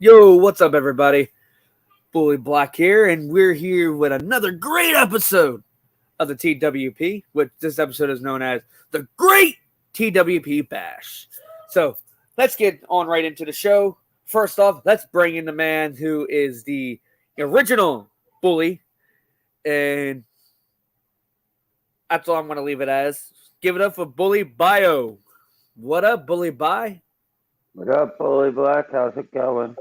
Yo, what's up, everybody? Bully Black here, and we're here with another great episode of the TWP, which this episode is known as the Great TWP Bash. So let's get on right into the show. First off, let's bring in the man who is the original bully, and that's all I'm going to leave it as. Give it up for Bully Bio. What up, Bully Bio? What up, Bully Black? How's it going?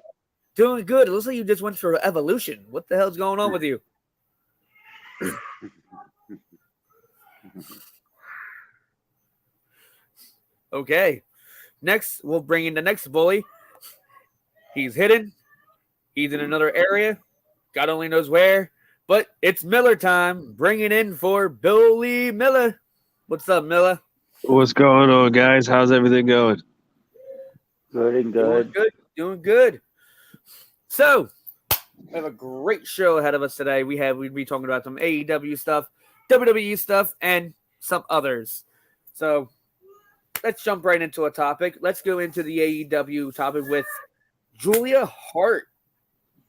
Doing good. It looks like you just went through evolution. What the hell's going on with you? Okay. Next, we'll bring in the next bully. He's hidden. He's in another area. God only knows where. But it's Miller time. Bringing in for Billy Miller. What's up, Miller? What's going on, guys? How's everything going? Good and good. Doing good. So, we have a great show ahead of us today. We'd be talking about some AEW stuff, WWE stuff, and some others. So, let's jump right into a topic. Let's go into the AEW topic with Julia Hart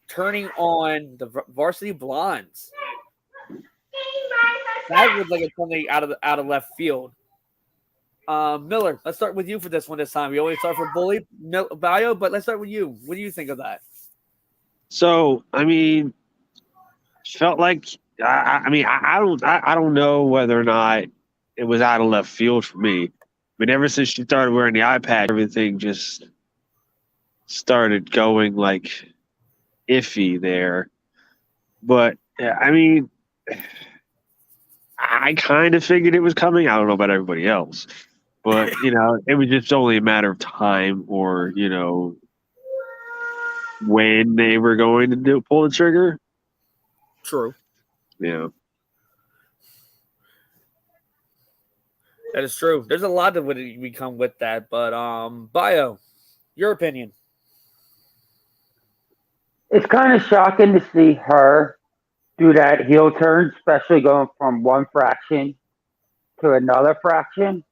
turning on the Varsity Blondes. That was like it's something out of left field. Miller, let's start with you for this one this time. We always start for Bully Bio, but let's start with you. What do you think of that? So, felt like I don't know whether or not it was out of left field for me. But ever since she started wearing the iPad, everything just started going like iffy there. But I kind of figured it was coming. I don't know about everybody else, but it was just only a matter of time, or when they were going to pull the trigger. True. Yeah. That is true. There's a lot that would become with that, but Bio, your opinion. It's kind of shocking to see her do that heel turn, especially going from one fraction to another fraction.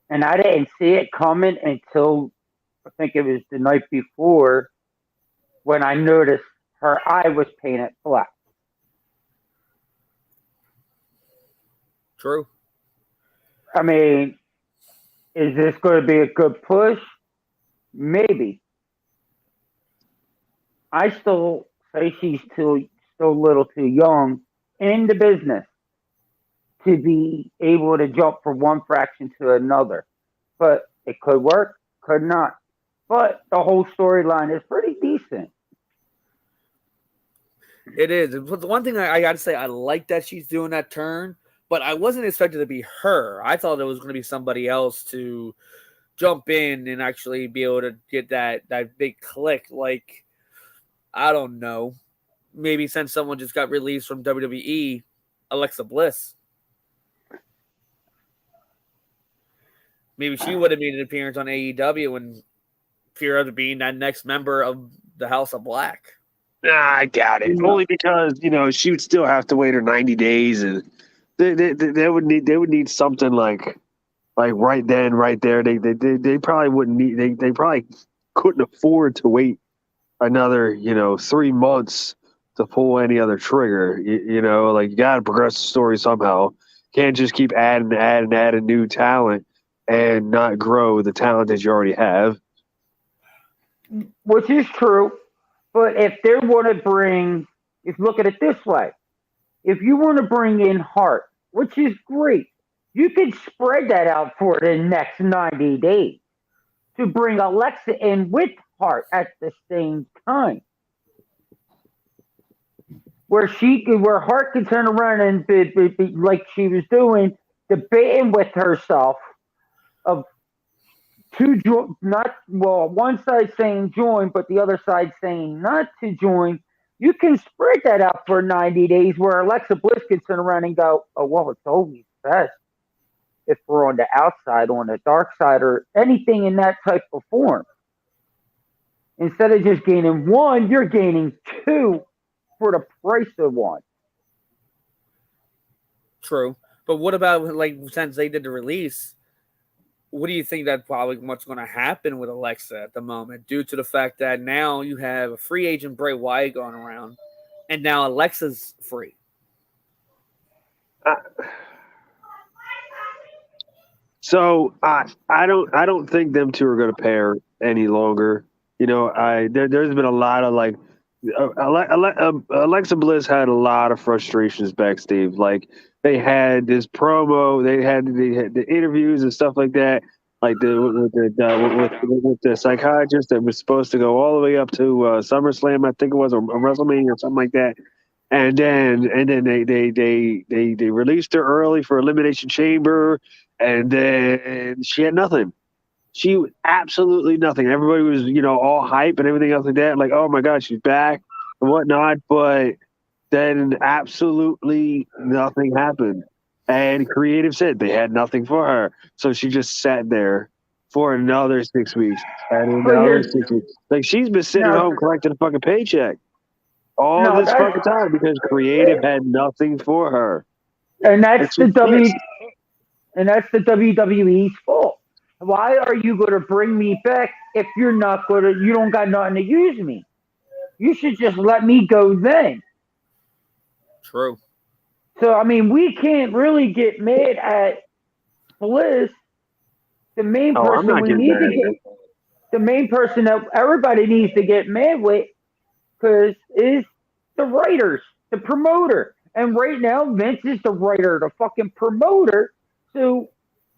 And I didn't see it coming until I think it was the night before when I noticed her eye was painted black. True. Is this going to be a good push? Maybe. I still say she's still a little too young in the business to be able to jump from one fraction to another. But it could work, could not. But the whole storyline is pretty decent. It is. But the one thing I got to say, I like that she's doing that turn, but I wasn't expecting it to be her. I thought it was going to be somebody else to jump in and actually be able to get that big click. Like, I don't know. Maybe since someone just got released from WWE, Alexa Bliss. Maybe she would have made an appearance on AEW and fear of being that next member of the House of Black. Nah, I doubt it. Only because she would still have to wait her 90 days, and they would need something like right then, right there. They probably wouldn't need. They probably couldn't afford to wait another 3 months to pull any other trigger. You got to progress the story somehow. Can't just keep adding new talent and not grow the talent that you already have. Which is true. But if they want to look at it this way. If you want to bring in Hart, which is great, you can spread that out for the next 90 days to bring Alexa in with Hart at the same time. Where Hart can turn around and be like she was doing, debating with herself of one side saying join, but the other side saying not to join. You can spread that out for 90 days where Alexa Bliss can turn around and go, oh, well, it's always best if we're on the outside, on the dark side, or anything in that type of form. Instead of just gaining one, you're gaining two for the price of one. True. But what about, since they did the release, what do you think that probably what's going to happen with Alexa at the moment, due to the fact that now you have a free agent Bray Wyatt going around, and now Alexa's free? So I don't think them two are going to pair any longer. You know, there's been a lot of like Alexa Bliss had a lot of frustrations backstage. Like they had this promo, they had the interviews and stuff like that. Like with the psychiatrist that was supposed to go all the way up to SummerSlam, I think it was, or WrestleMania or something like that. And then they released her early for Elimination Chamber, and then she had nothing. She absolutely nothing. Everybody was, all hype and everything else like that. Like, oh my God, she's back and whatnot. But then absolutely nothing happened. And creative said they had nothing for her. So she just sat there for another 6 weeks. And another 6 weeks. Like, she's been sitting at home collecting a fucking paycheck all this fucking time because creative had nothing for her. And that's the WWE's fault. Why are you going to bring me back if you don't got nothing to use me? You should just let me go then. True. So, I mean, we can't really get mad at Bliss. The main person the main person that everybody needs to get mad with is the writers, the promoter. And right now, Vince is the writer, the fucking promoter. So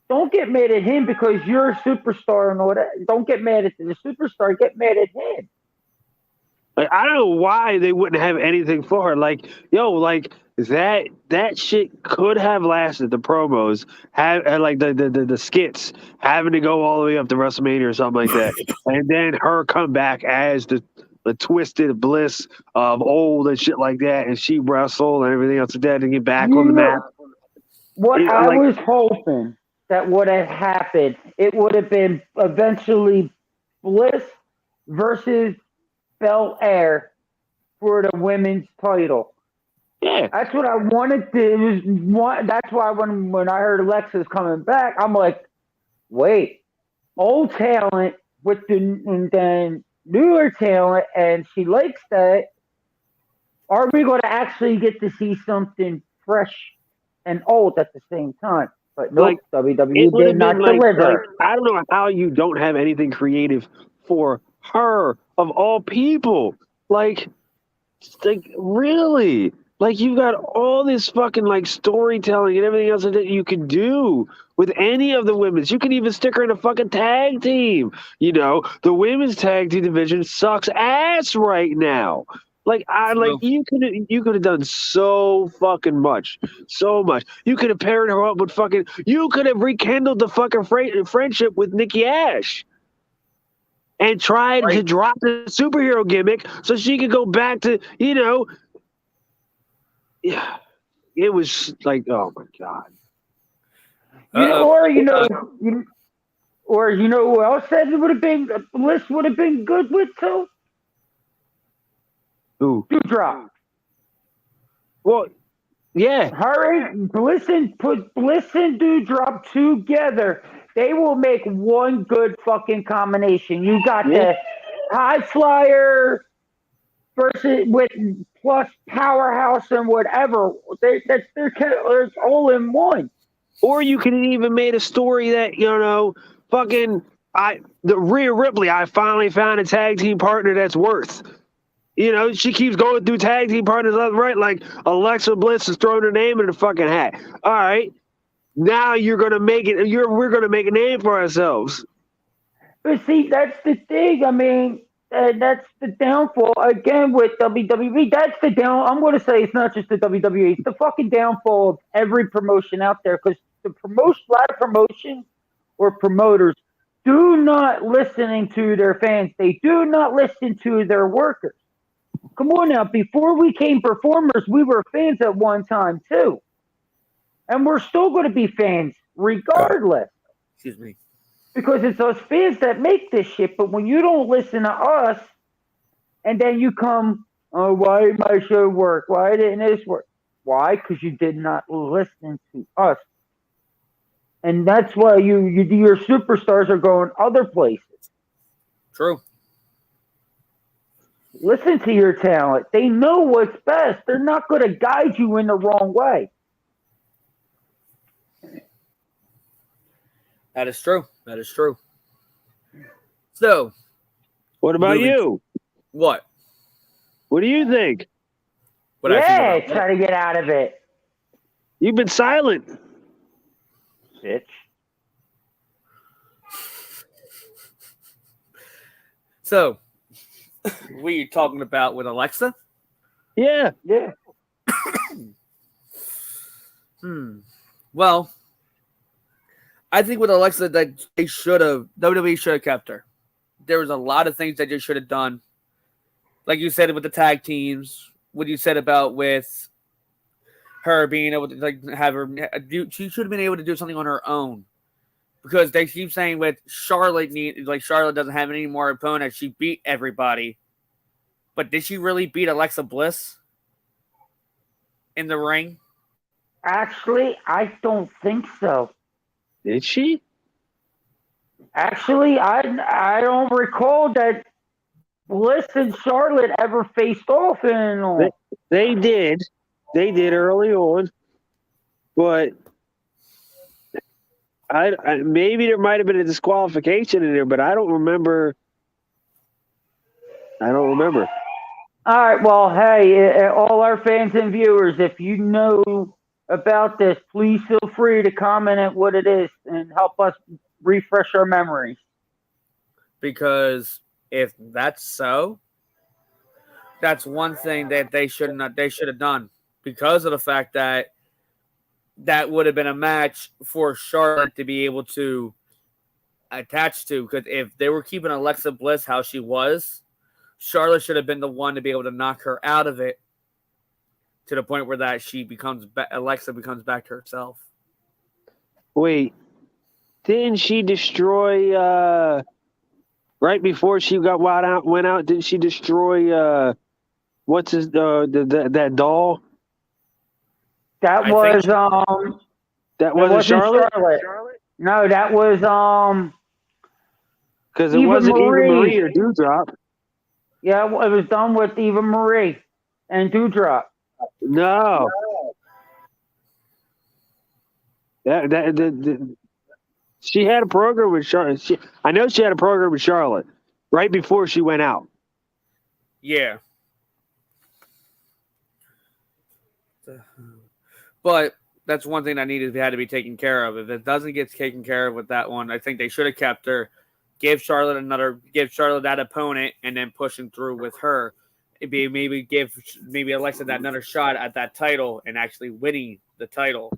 don't get mad at him because you're a superstar and all that. Don't get mad at the superstar. Get mad at him. Like, I don't know why they wouldn't have anything for her. Like, that shit could have lasted. The promos like the skits having to go all the way up to WrestleMania or something like that, and then her come back as the twisted Bliss of old and shit like that, and she wrestled and everything else like that to get back on the map. What I was hoping that would have happened, it would have been eventually Bliss versus Belair for the women's title. Yeah, that's what I wanted to. That's why when I heard Alexa's coming back, I'm like, wait, old talent with and then newer talent, and she likes that. Are we going to actually get to see something fresh and old at the same time? But nope, WWE did not deliver. I don't know how you don't have anything creative for her of all people. Like really? Like, you've got all this fucking storytelling and everything else that you can do with any of the women's. You can even stick her in a fucking tag team. The women's tag team division sucks ass right now. You could have done so fucking much, so much. You could have paired her up with you could have rekindled the fucking friendship with Nikki Ash. And tried to drop the superhero gimmick so she could go back to, yeah, it was like, oh my God. Or who else said it would have been, Bliss would have been good with too? Who? Doudrop. Well, yeah. Bliss and Doudrop together. They will make one good fucking combination. You got the high flyer versus with plus powerhouse and whatever. It's all in one. Or you could even made a story that the Rhea Ripley. I finally found a tag team partner that's worth. She keeps going through tag team partners left and right. Like Alexa Bliss is throwing her name in the fucking hat. All right. Now you're gonna make it. We're gonna make a name for ourselves. But see, that's the thing. I mean, that's the downfall again with WWE. That's the down. I'm gonna say it's not just the WWE. It's the fucking downfall of every promotion out there because a lot of promotions or promoters do not listening to their fans. They do not listen to their workers. Come on now. Before we came performers, we were fans at one time too. And we're still going to be fans regardless. Excuse me. Because it's us fans that make this shit. But when you don't listen to us, and then you come, oh, why did my show work? Why didn't this work? Why? Because you did not listen to us. And that's why your superstars are going other places. True. Listen to your talent. They know what's best. They're not going to guide you in the wrong way. That is true. That is true. So, What about you? What? What do you think? What I think about try to get out of it. You've been silent. Bitch. So, what are you talking about with Alexa? Yeah. Yeah. Well, I think with Alexa that WWE should have kept her. There was a lot of things that they should have done. Like you said with the tag teams, what you said about with her being able to have her do, she should have been able to do something on her own. Because they keep saying with Charlotte Charlotte doesn't have any more opponents. She beat everybody. But did she really beat Alexa Bliss in the ring? Actually, I don't think so. Did she? Actually, I don't recall that Bliss and Charlotte ever faced off in. They did. They did early on. But I maybe there might have been a disqualification in there, but I don't remember. All right. Well, hey, all our fans and viewers, if you know about this, please feel free to comment at what it is and help us refresh our memories. Because if that's so, that's one thing that they should have done because of the fact that would have been a match for Charlotte to be able to attach to. Because if they were keeping Alexa Bliss how she was, Charlotte should have been the one to be able to knock her out of it to the point where that Alexa becomes back to herself. Wait, didn't she destroy right before she went out? Didn't she destroy what's his that doll? That wasn't Charlotte. No, that was Because it Eva wasn't Marie. Eva Marie or Dewdrop. Yeah, it was done with Eva Marie and Dewdrop. No. She had a program with Charlotte. I know she had a program with Charlotte right before she went out. Yeah. But that's one thing that had to be taken care of. If it doesn't get taken care of with that one, I think they should have kept her, give Charlotte that opponent, and then pushing through with her. Maybe Alexa that another shot at that title and actually winning the title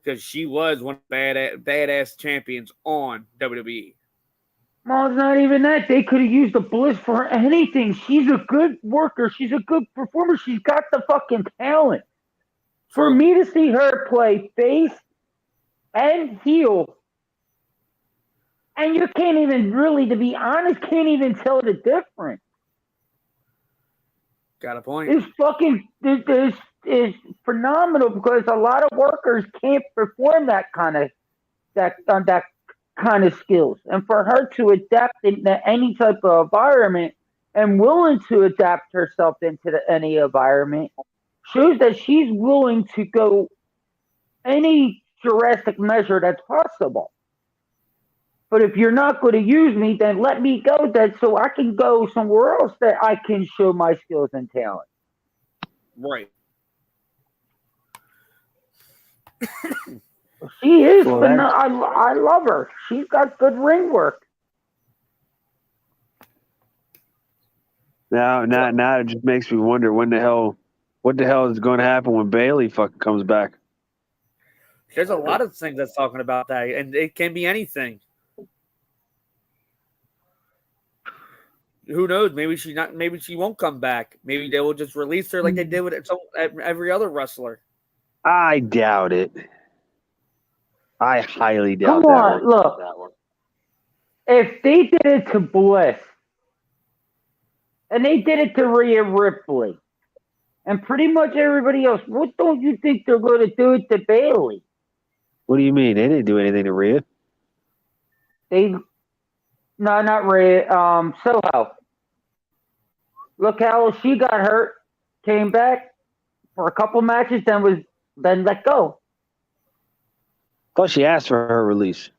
because she was one of the badass champions on WWE. Well, it's not even that. They could have used the Bliss for anything. She's a good worker. She's a good performer. She's got the fucking talent. For me to see her play face and heel, and you can't even really, to be honest, can't even tell the difference. Got a point. It's phenomenal because a lot of workers can't perform that kind of skills, and for her to adapt into any type of environment and willing to adapt herself into any environment shows that she's willing to go any drastic measure that's possible. But if you're not going to use me, then let me go then so I can go somewhere else that I can show my skills and talent. Right. She is phenomenal. I love her. She's got good ring work. Now it just makes me wonder what the hell is going to happen when Bayley fucking comes back. There's a lot of things that's talking about that, and it can be anything. Who knows? Maybe she won't come back. Maybe they will just release her like they did with every other wrestler. I doubt it. I highly doubt that. Come on, look. If they did it to Bliss, and they did it to Rhea Ripley, and pretty much everybody else, what don't you think they're going to do it to Bayley? What do you mean? They didn't do anything to Rhea. They no, not Ray. Soho. Look how she got hurt, came back for a couple matches, then let go. Thought she asked for her release.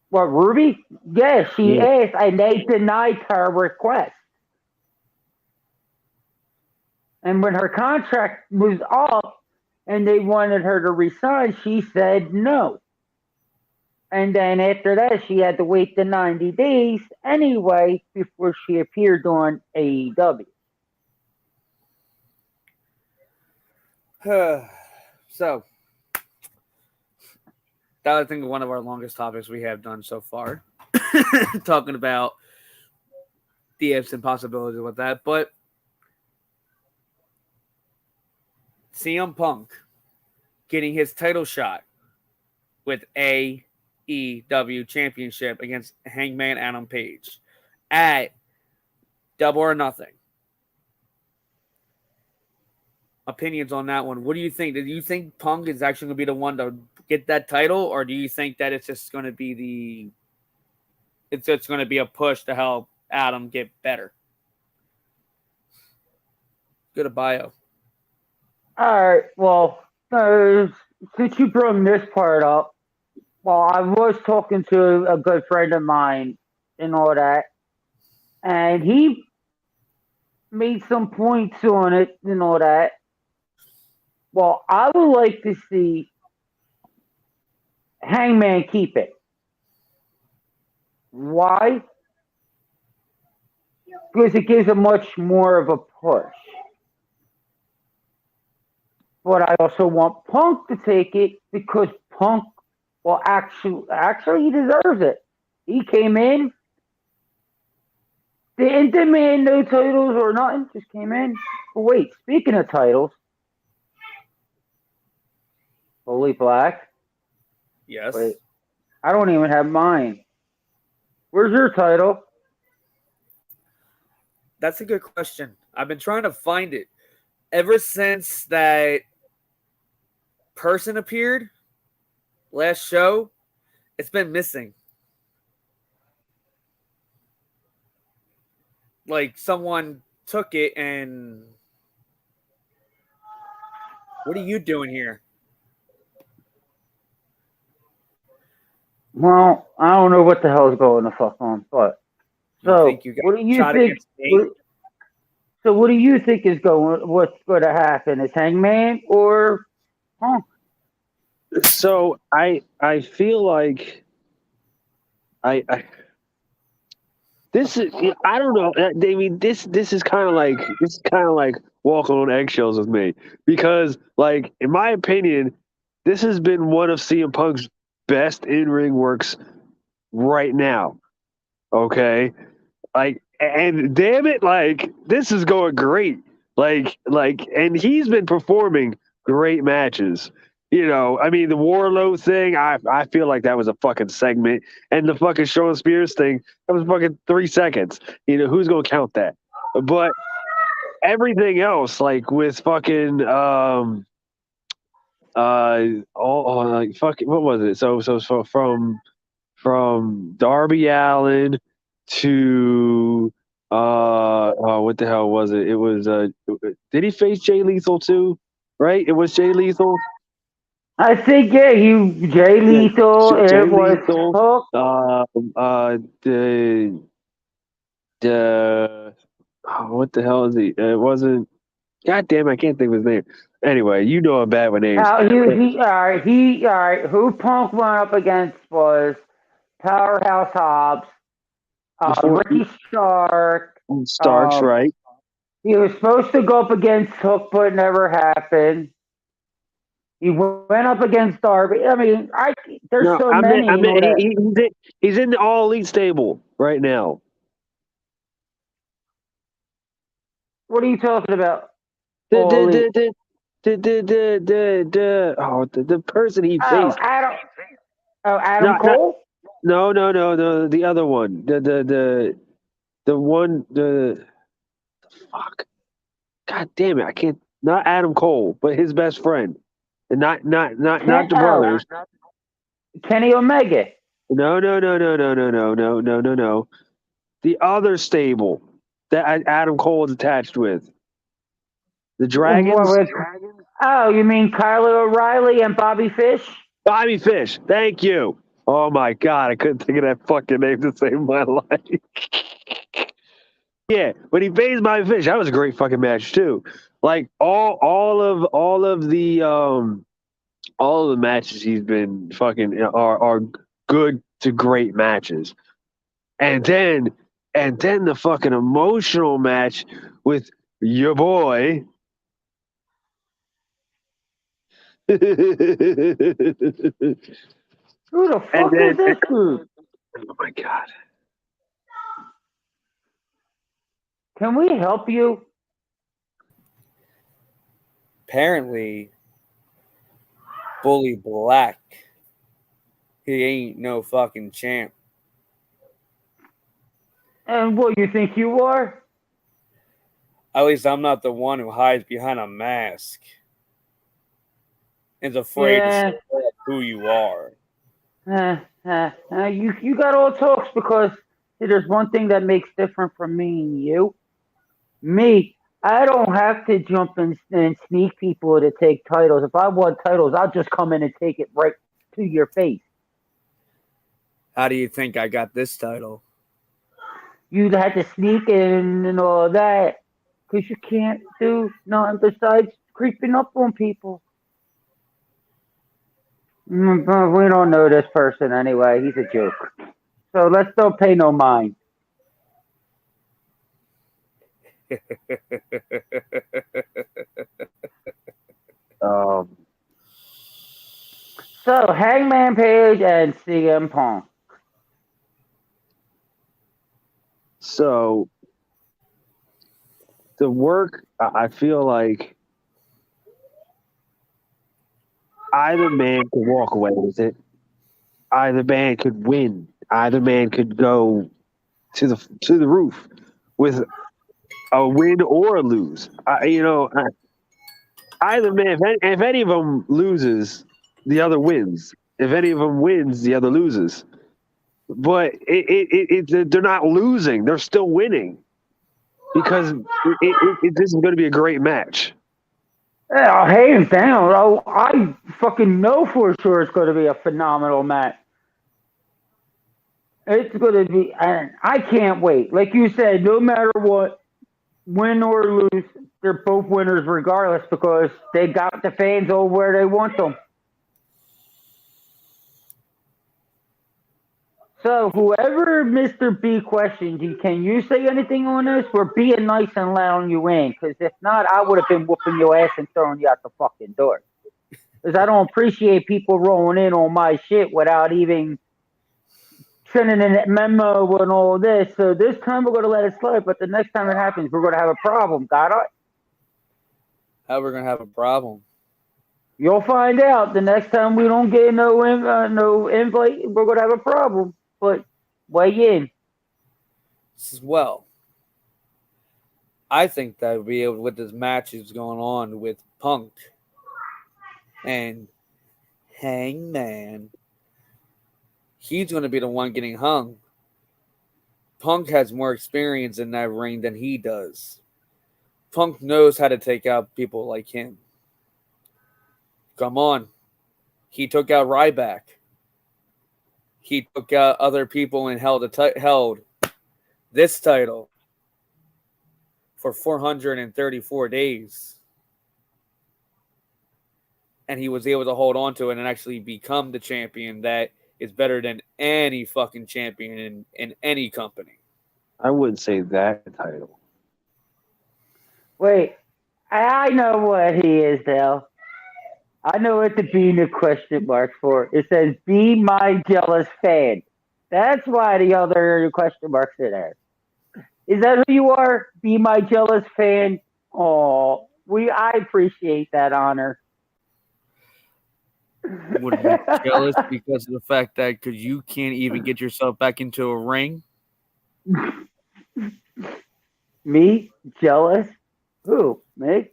What, Ruby? Yes, she Yeah. asked, and they denied her request. And when her contract was up and they wanted her to resign, she said no. And then after that, she had to wait the 90 days anyway before she appeared on AEW. So, that I think one of our longest topics we have done so far, talking about the ifs and possibilities with that. But CM Punk getting his title shot with AEW Championship against Hangman Adam Page at Double or Nothing. Opinions on that one. What do you think? Do you think Punk is actually going to be the one to get that title, or do you think that it's just going to be it's just going to be a push to help Adam get better? Go to bio. All right, well, since you brought this part up, well, I was talking to a good friend of mine and all that, and he made some points on it and all that. Well, I would like to see Hangman keep it. Why? Because it gives a much more of a push. But I also want Punk to take it because Punk, well, actually, he deserves it. He came in, didn't demand no titles or nothing, just came in. But wait, speaking of titles, Holy Black. Yes. Wait, I don't even have mine. Where's your title? That's a good question. I've been trying to find it ever since that person appeared last show. It's been missing. Like someone took it and what are you doing here? Well, I don't know what the hell is going the fuck on, but You think so you got what do you shot think? against me? So what do you think is going? What's going to happen? Is Hangman or Punk? So I feel like I this is I don't know. I mean this is kind of like walking on eggshells with me because like in my opinion, this has been one of CM Punk's best in ring works right now. Okay, like and damn it, like this is going great. And he's been performing great matches. You know, I mean, the Warlow thing, I feel like that was a fucking segment. And the fucking Shawn Spears thing, that was fucking 3 seconds. You know, who's going to count that? But everything else, like with fucking, like fucking, what was it? So from Darby Allin to, what the hell was it? It was, did he face Jay Lethal too? Right? It was Jay Lethal. I think you Jay Yeah, Lethal. Jay It was Lethal. Hook. The what the hell is he? It wasn't. God damn, I can't think of his name. Anyway, you know I'm bad with names. All right. Who Punk went up against was Powerhouse Hobbs, Before Ricky Stark. Starks, right? He was supposed to go up against Hook, but it never happened. He went up against Darby. I mean, there's No, so I meant, many. You know that. he's in the All Elite stable right now. What are you talking about? The Holy. the the the the the person he Oh, faced. Adam. Oh, Adam Not Cole. no the other one. The one the fuck. God damn it! I can't. Not Adam Cole, but his best friend. And not the brothers. Kenny Omega. No. The other stable that Adam Cole is attached with. The Dragons. Oh, you mean Kyle O'Reilly and Bobby Fish? Bobby Fish. Thank you. Oh my God, I couldn't think of that fucking name to save my life. Yeah, when he faced Bobby Fish, that was a great fucking match too. Like all of the matches he's been fucking are good to great matches. And then the fucking emotional match with your boy. Who the fuck is this dude? Oh my God. Can we help you? Apparently, Bully Black, he ain't no fucking champ. And what you think you are? At least I'm not the one who hides behind a mask and is afraid to say who you are. You got all talks because there's one thing that makes different from me and you. Me, I don't have to jump and sneak people to take titles. If I want titles, I'll just come in and take it right to your face. How do you think I got this title? You'd have to sneak in and all that because you can't do nothing besides creeping up on people. But we don't know this person anyway. He's a joke. So let's don't pay no mind. So Hangman Page and CM Punk. So the work, I feel like either man could walk away with it. Either man could win. Either man could go to the roof with a win or a lose. Either man, if any of them loses, the other wins. If any of them wins, the other loses. But they're not losing; they're still winning because this is going to be a great match. Yeah, hands down. Oh, I fucking know for sure it's going to be a phenomenal match. It's going to be, and I can't wait. Like you said, no matter what, win or lose, they're both winners regardless because they got the fans over where they want them. So whoever Mr. B questioned you, can you say anything on this? We're being nice and allowing you in, because if not, I would have been whooping your ass and throwing you out the fucking door. Because I don't appreciate people rolling in on my shit without even sending a memo and all this. So this time we're going to let it slide, but the next time it happens, we're going to have a problem. Got it? How we're going to have a problem? You'll find out. The next time we don't get no invite, we're going to have a problem. But weigh in. Well, I think that we'll be able, with this match is going on with Punk and Hangman, he's going to be the one getting hung. Punk has more experience in that ring than he does. Punk knows how to take out people like him. Come on. He took out Ryback. He took out other people and held this title for 434 days. And he was able to hold on to it and actually become the champion that is better than any fucking champion in any company. I wouldn't say that title. Wait, I know what he is, Dale. I know what the B in the question mark for. It says, "Be my jealous fan." That's why the other question marks in there. Is that who you are? Be my jealous fan? Oh, I appreciate that honor. Would be jealous because of the fact that because you can't even get yourself back into a ring. Me? Jealous? Who? Me?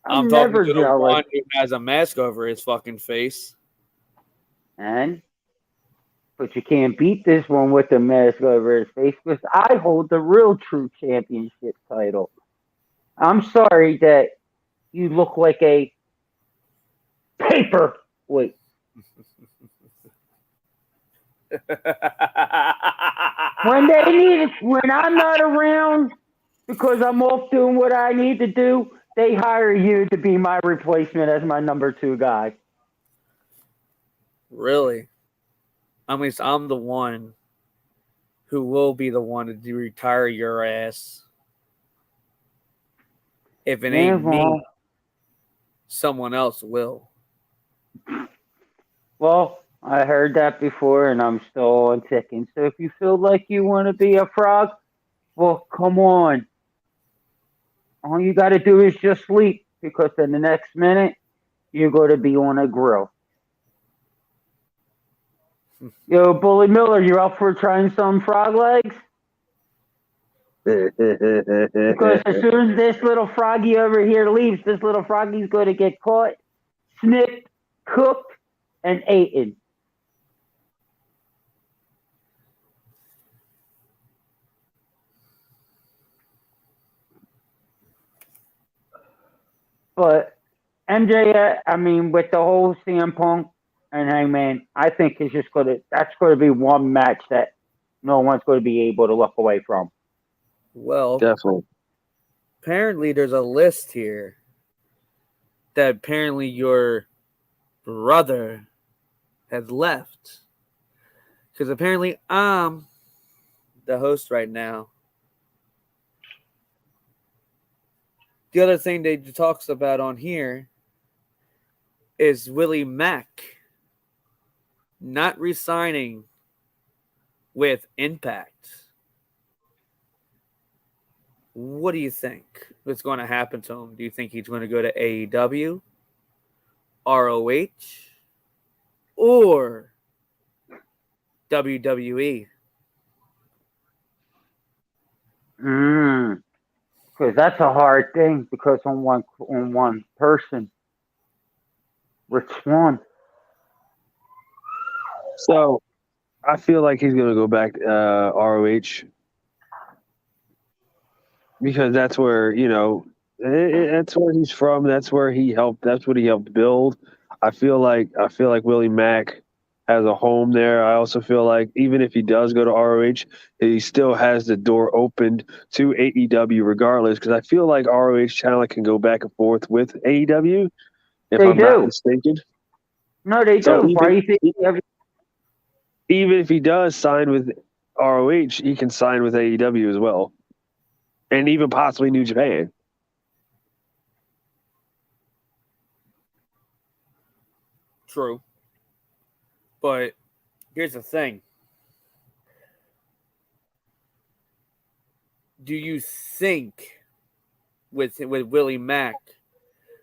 I'm talking never to the jealous. one who has a mask over his fucking face. But you can't beat this one with the mask over his face because I hold the real true championship title. I'm sorry that you look like a paperweight. When I'm not around because I'm off doing what I need to do, they hire you to be my replacement as my number 2 guy. Really? I mean, I'm the one who will be the one to retire your ass. If it ain't me, someone else will. Well, I heard that before, and I'm still on ticking. So if you feel like you want to be a frog, well, come on. All you got to do is just sleep, because in the next minute, you're going to be on a grill. Yo, Bully Miller, you're up for trying some frog legs? Because as soon as this little froggy over here leaves, this little froggy's going to get caught, snipped, cooked, and eaten. But MJ, I mean, with the whole CM Punk and Hangman, I think it's just that's going to be one match that no one's going to be able to look away from. Well, definitely. Apparently there's a list here that apparently your brother has left. Because apparently I'm the host right now. The other thing they talks about on here is Willie Mack not resigning with Impact. What do you think is going to happen to him? Do you think he's going to go to AEW, ROH, or WWE? Because that's a hard thing. Because on one person, Rich Swann. So I feel like he's going to go back to ROH because that's where that's where he's from. That's where he helped. That's what he helped build. I feel like Willie Mack has a home there. I also feel like even if he does go to ROH, he still has the door opened to AEW regardless. Because I feel like ROH talent can go back and forth with AEW. If I'm not mistaken. No, they do. Why do you think? Even if he does sign with ROH, he can sign with AEW as well, and even possibly New Japan. True. But here's the thing. Do you think with Willie Mack,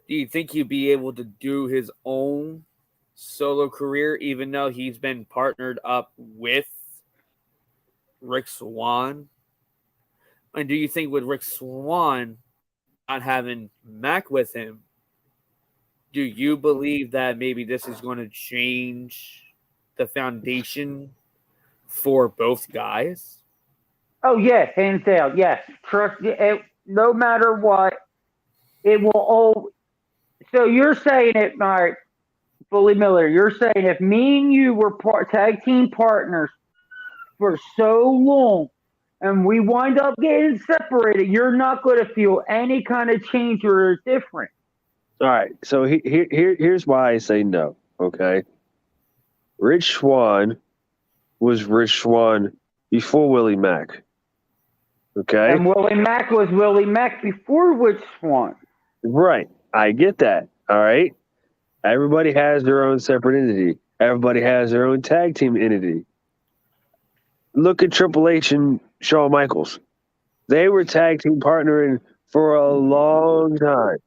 do you think he'd be able to do his own solo career even though he's been partnered up with Rick Swann? And do you think with Rick Swann not having Mack with him, do you believe that maybe this is going to change the foundation for both guys? Oh, yeah, hands down. Yes. Trust it, no matter what, it will all. So you're saying it, Mark, Bully Miller, you're saying if me and you were tag team partners for so long and we wind up getting separated, you're not going to feel any kind of change or different. All right. So here's why I say no, okay? Rich Swann was Rich Swann before Willie Mack. Okay? And Willie Mack was Willie Mack before Rich Swann. Right. I get that. All right? Everybody has their own separate entity. Everybody has their own tag team entity. Look at Triple H and Shawn Michaels. They were tag team partnering for a long time.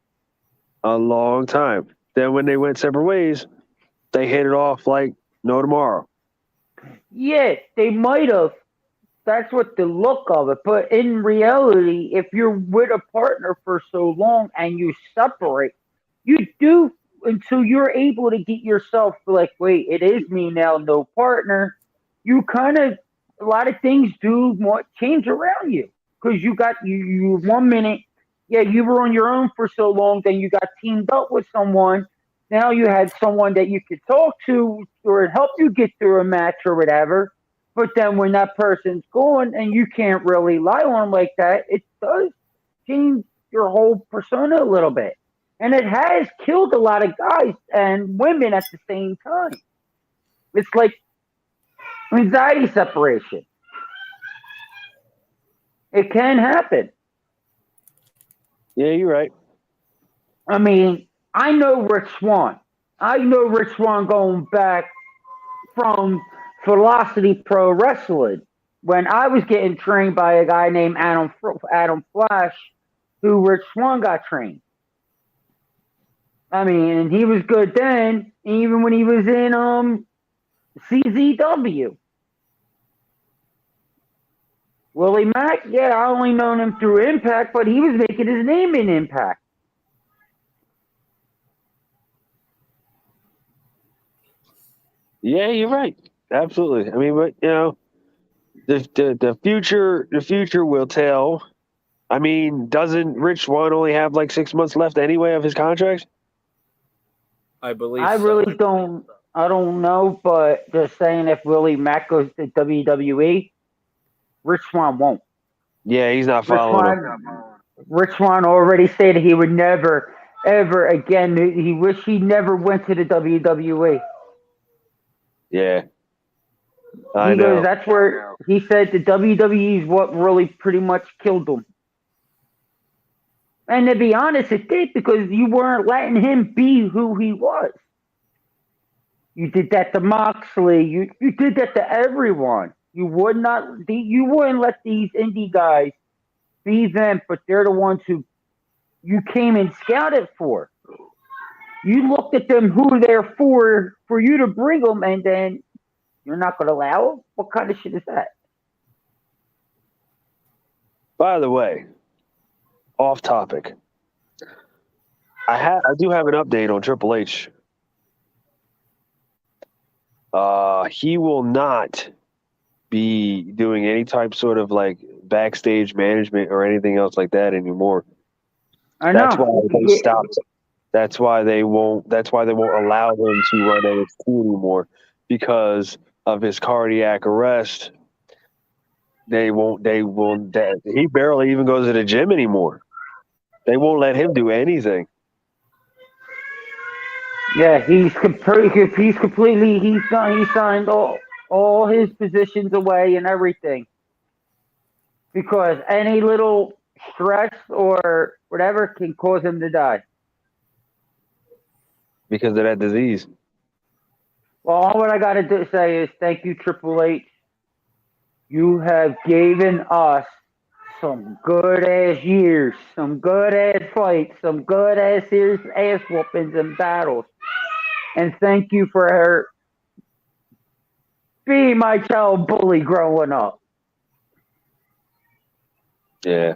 A long time. Then when they went separate ways, they hit it off like no tomorrow. Yeah, they might have. That's what the look of it. But in reality, if you're with a partner for so long and you separate, You do until you're able to get yourself like, wait, it is me now, no partner. You kind of a lot of things do change around you because you 1 minute, yeah, you were on your own for so long, then you got teamed up with someone. Now you had someone that you could talk to or help you get through a match or whatever. But then when that person's gone and you can't really rely on them like that, it does change your whole persona a little bit. And it has killed a lot of guys and women at the same time. It's like anxiety separation. It can happen. Yeah, you're right. I mean, I know Rich Swann. I know Rich Swann going back from Velocity Pro Wrestling when I was getting trained by a guy named Adam Flash, who Rich Swann got trained. I mean, he was good then, even when he was in CZW. Willie Mack, yeah, I only known him through Impact, but he was making his name in Impact. Yeah, you're right. Absolutely. I mean, but the future will tell. I mean, doesn't Rich Swann only have like 6 months left anyway of his contract? I believe I so. really don't. I don't know, but just saying, if Willie Mack goes to WWE, Rich Swann won't. Yeah, he's not following him. Rich Swann already stated he would never, ever again. He wished he never went to the WWE. Yeah, I He know. goes, that's where he said the WWE is what really pretty much killed him. And to be honest, it did because you weren't letting him be who he was. You did that to Moxley. You did that to everyone. You wouldn't let these indie guys be them, but they're the ones who you came and scouted for. You looked at them who they're for you to bring them, and then you're not going to allow them? What kind of shit is that? By the way, off topic. I do have an update on Triple H. He will not be doing any type sort of like backstage management or anything else like that anymore. I know. That's why they stopped. That's why they won't allow him to run NXT anymore because of his cardiac arrest. He barely even goes to the gym anymore. They won't let him do anything. Yeah, he signed all his positions away and everything. Because any little stress or whatever can cause him to die. Because of that disease. Well, all what I got to say is thank you, Triple H. You have given us some good ass years, some good ass fights, some good ass serious ass whoopings and battles. And thank you for being my child bully growing up. Yeah.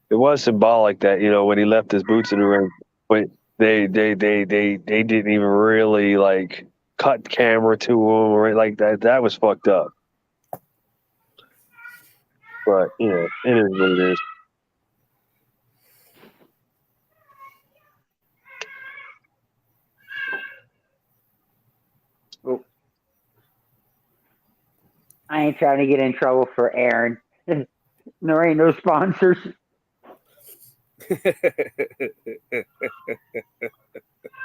It was symbolic that, when he left his boots in the ring, but they didn't even really like cut camera to him or like that. That was fucked up. But it is what it is. I ain't trying to get in trouble for Aaron. There ain't no sponsors.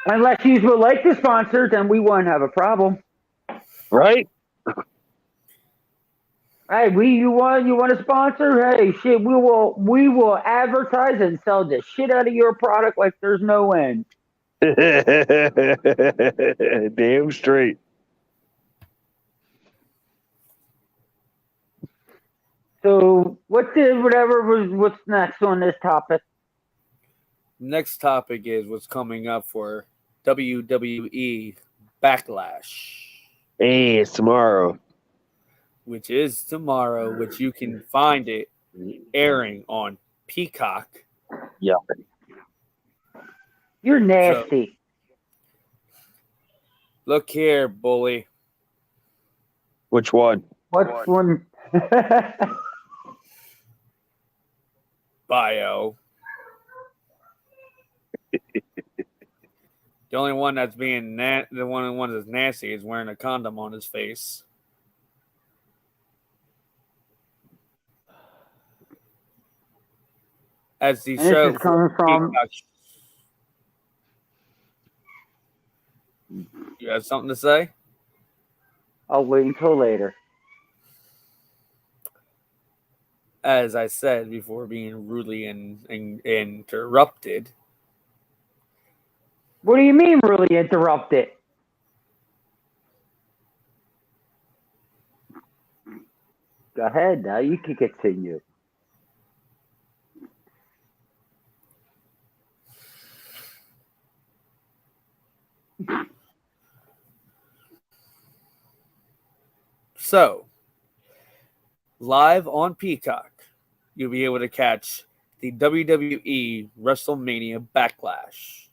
Unless you would like to sponsor, then we won't have a problem. Right? Hey, you want to sponsor? Hey, shit, we will advertise and sell the shit out of your product like there's no end. Damn straight. So what's next on this topic? Next topic is what's coming up for WWE Backlash. Hey, it's tomorrow. Which is tomorrow, which you can find it airing on Peacock. Yeah. You're nasty. Look here, bully. Which one? What's one? Bio. The only one that's being the one that's nasty is wearing a condom on his face. As the And this show is coming from. You have something to say? I'll wait until later. As I said before being rudely interrupted. What do you mean, really interrupted? Go ahead now. You can continue. So, live on Peacock, you'll be able to catch the WWE WrestleMania Backlash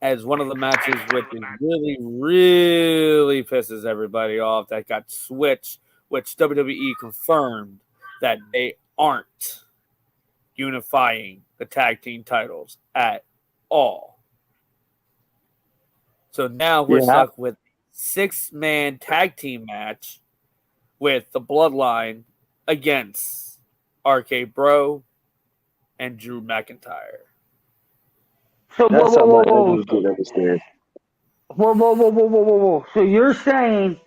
as one of the matches which really, really pisses everybody off that got switched, which WWE confirmed that they aren't unifying the tag team titles at all. So now we're stuck with 6-man tag team match with the Bloodline against RK Bro and Drew McIntyre. So That's whoa. Whoa. So you're saying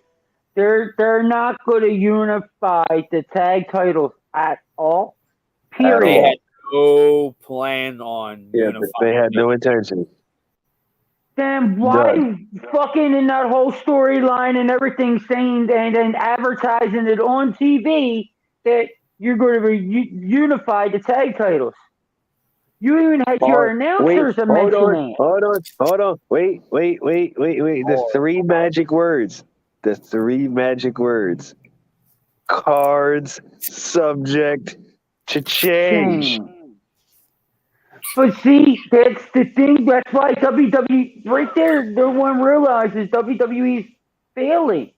they're not going to unify the tag titles at all? Period. They had no plan on unifying. They had no intention. Then why fucking in that whole storyline and everything saying and advertising it on TV that you're going to unify the tag titles? You even had your announcers mentioning it. Hold on. Wait. The three magic words. Cards subject to change. But see, that's the thing. That's why WWE, right there, no one realizes WWE's failing.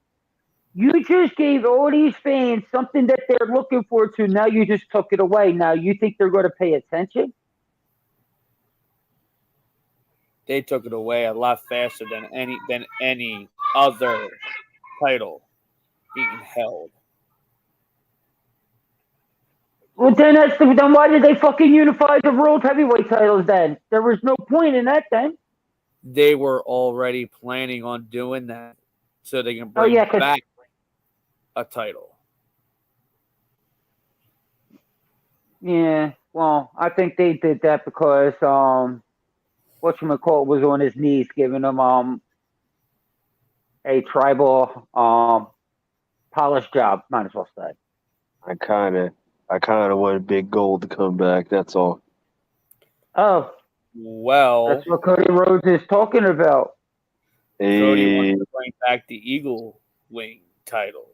You just gave all these fans something that they're looking forward to. Now you just took it away. Now you think they're going to pay attention? They took it away a lot faster than any other title being held. Well, then why did they fucking unify the World Heavyweight titles then? There was no point in that then. They were already planning on doing that so they can bring back a title. Yeah, well, I think they did that because whatchamacallit was on his knees giving him a tribal polish job, might as well say. I kind of want Big Gold to come back. That's all. Oh, well, that's what Cody Rhodes is talking about. Cody wants to bring back the Eagle Wing title.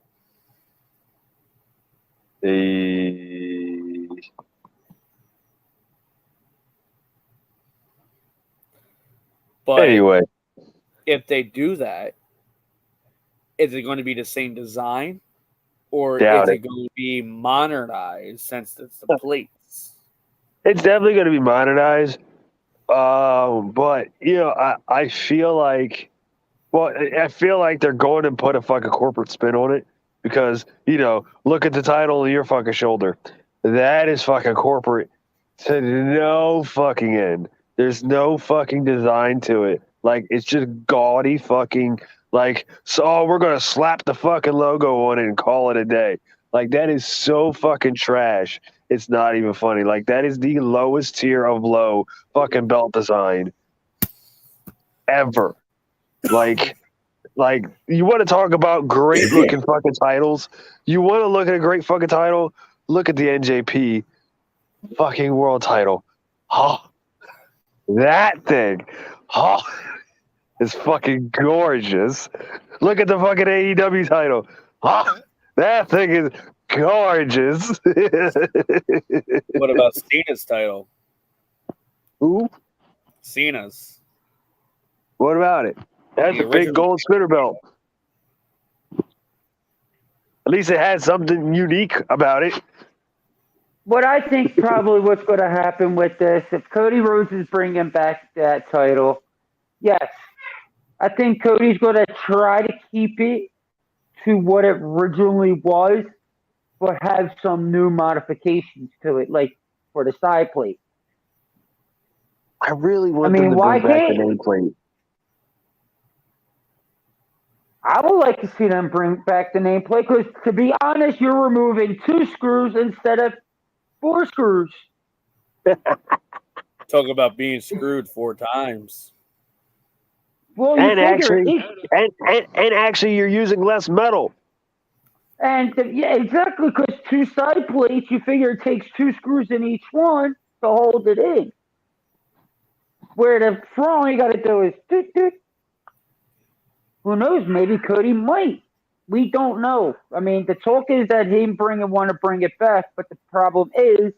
But anyway, if they do that, is it going to be the same design? Or is it going to be modernized since it's the plates? It's definitely going to be modernized. But, I feel like, they're going to put a fucking corporate spin on it because, look at the title on your fucking shoulder. That is fucking corporate to no fucking end. There's no fucking design to it. Like, it's just gaudy fucking... Like, so we're going to slap the fucking logo on it and call it a day. Like, that is so fucking trash. It's not even funny. Like, that is the lowest tier of low fucking belt design ever. Like, you want to talk about great looking fucking titles? You want to look at a great fucking title? Look at the NJP fucking world title. Oh, that thing. Oh. It's fucking gorgeous. Look at the fucking AEW title. Oh, that thing is gorgeous. What about Cena's title? Who? Cena's. What about it? It has The a big original. gold spinner belt. At least it had something unique about it. What I think probably what's going to happen with this, if Cody Rhodes is bringing back that title, yes, I think Cody's going to try to keep it to what it originally was, but have some new modifications to it, like for the side plate. I really want them to why bring back the can't nameplate. I would like to see them bring back the nameplate because, to be honest, you're removing 2 screws instead of 4 screws. Talk about being screwed 4 times. Well, you And figure actually, you're using less metal. yeah, exactly, because 2 side plates, you figure it takes 2 screws in each one to hold it in. Where the front, all you got to do is doot, doot. Who knows? Maybe Cody might. We don't know. I mean, the talk is that he want to bring it back, but the problem is,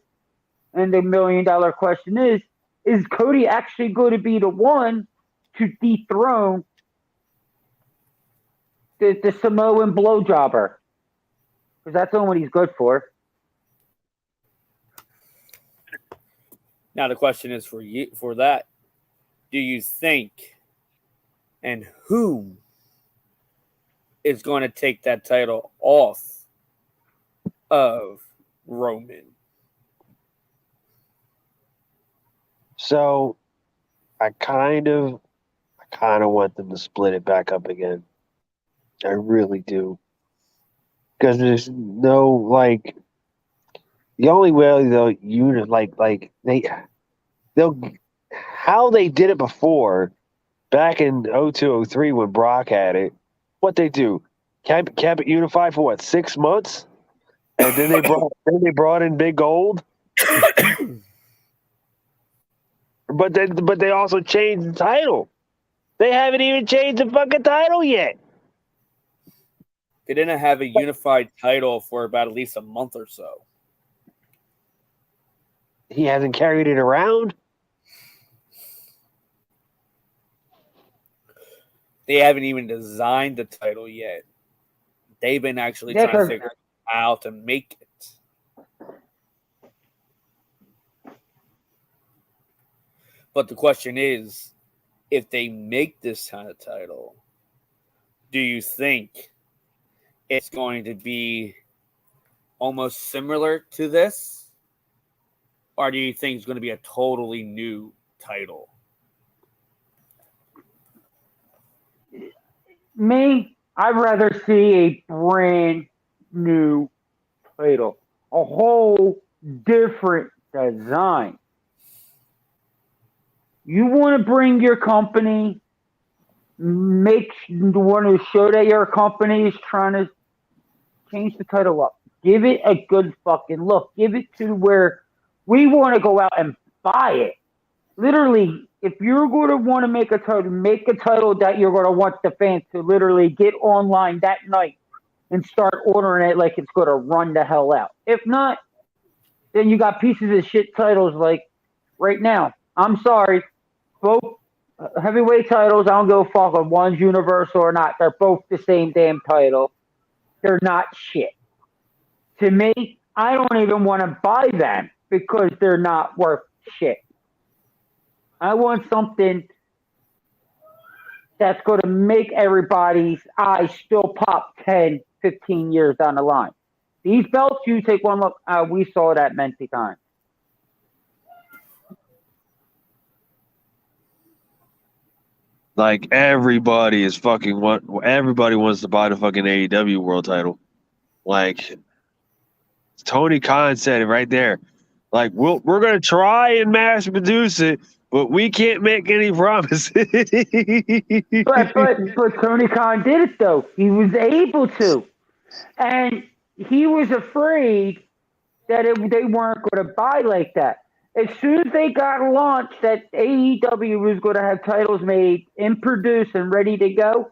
and the $1 million question is Cody actually going to be the one to dethrone the Samoan blowjobber? Because that's only what he's good for. Now the question is for you. For that, do you think, and whom is going to take that title off of Roman? So, I kind of want them to split it back up again. I really do. Because there's no, like, the only way they'll they'll, how they did it before, back in 0203 when Brock had it, what they do, kept it unified for what, 6 months? And then they brought in Big Gold. But they also changed the title. They haven't even changed the fucking title yet. They didn't have a unified title for about at least a month or so. He hasn't carried it around. They haven't even designed the title yet. They've been actually trying to figure out to make it. But the question is, if they make this kind of title, do you think it's going to be almost similar to this? Or do you think it's going to be a totally new title? Me, I'd rather see a brand new title. A whole different design. You want to bring your company, want to show that your company is trying to change the title up. Give it a good fucking look. Give it to where we want to go out and buy it. Literally, if you're going to want to make a title that you're going to want the fans to literally get online that night and start ordering it like it's going to run the hell out. If not, then you got pieces of shit titles like right now. I'm sorry. Both heavyweight titles, I don't give a fuck if one's universal or not. They're both the same damn title. They're not shit. To me, I don't even want to buy them because they're not worth shit. I want something that's going to make everybody's eyes still pop 10, 15 years down the line. These belts, you take one look, we saw that many times. Like, everybody wants to buy the fucking AEW world title. Like, Tony Khan said it right there. Like, we're going to try and mass produce it, but we can't make any promises. But Tony Khan did it, though. He was able to. And he was afraid that they weren't going to buy like that. As soon as they got launched that AEW was going to have titles made and produced and ready to go,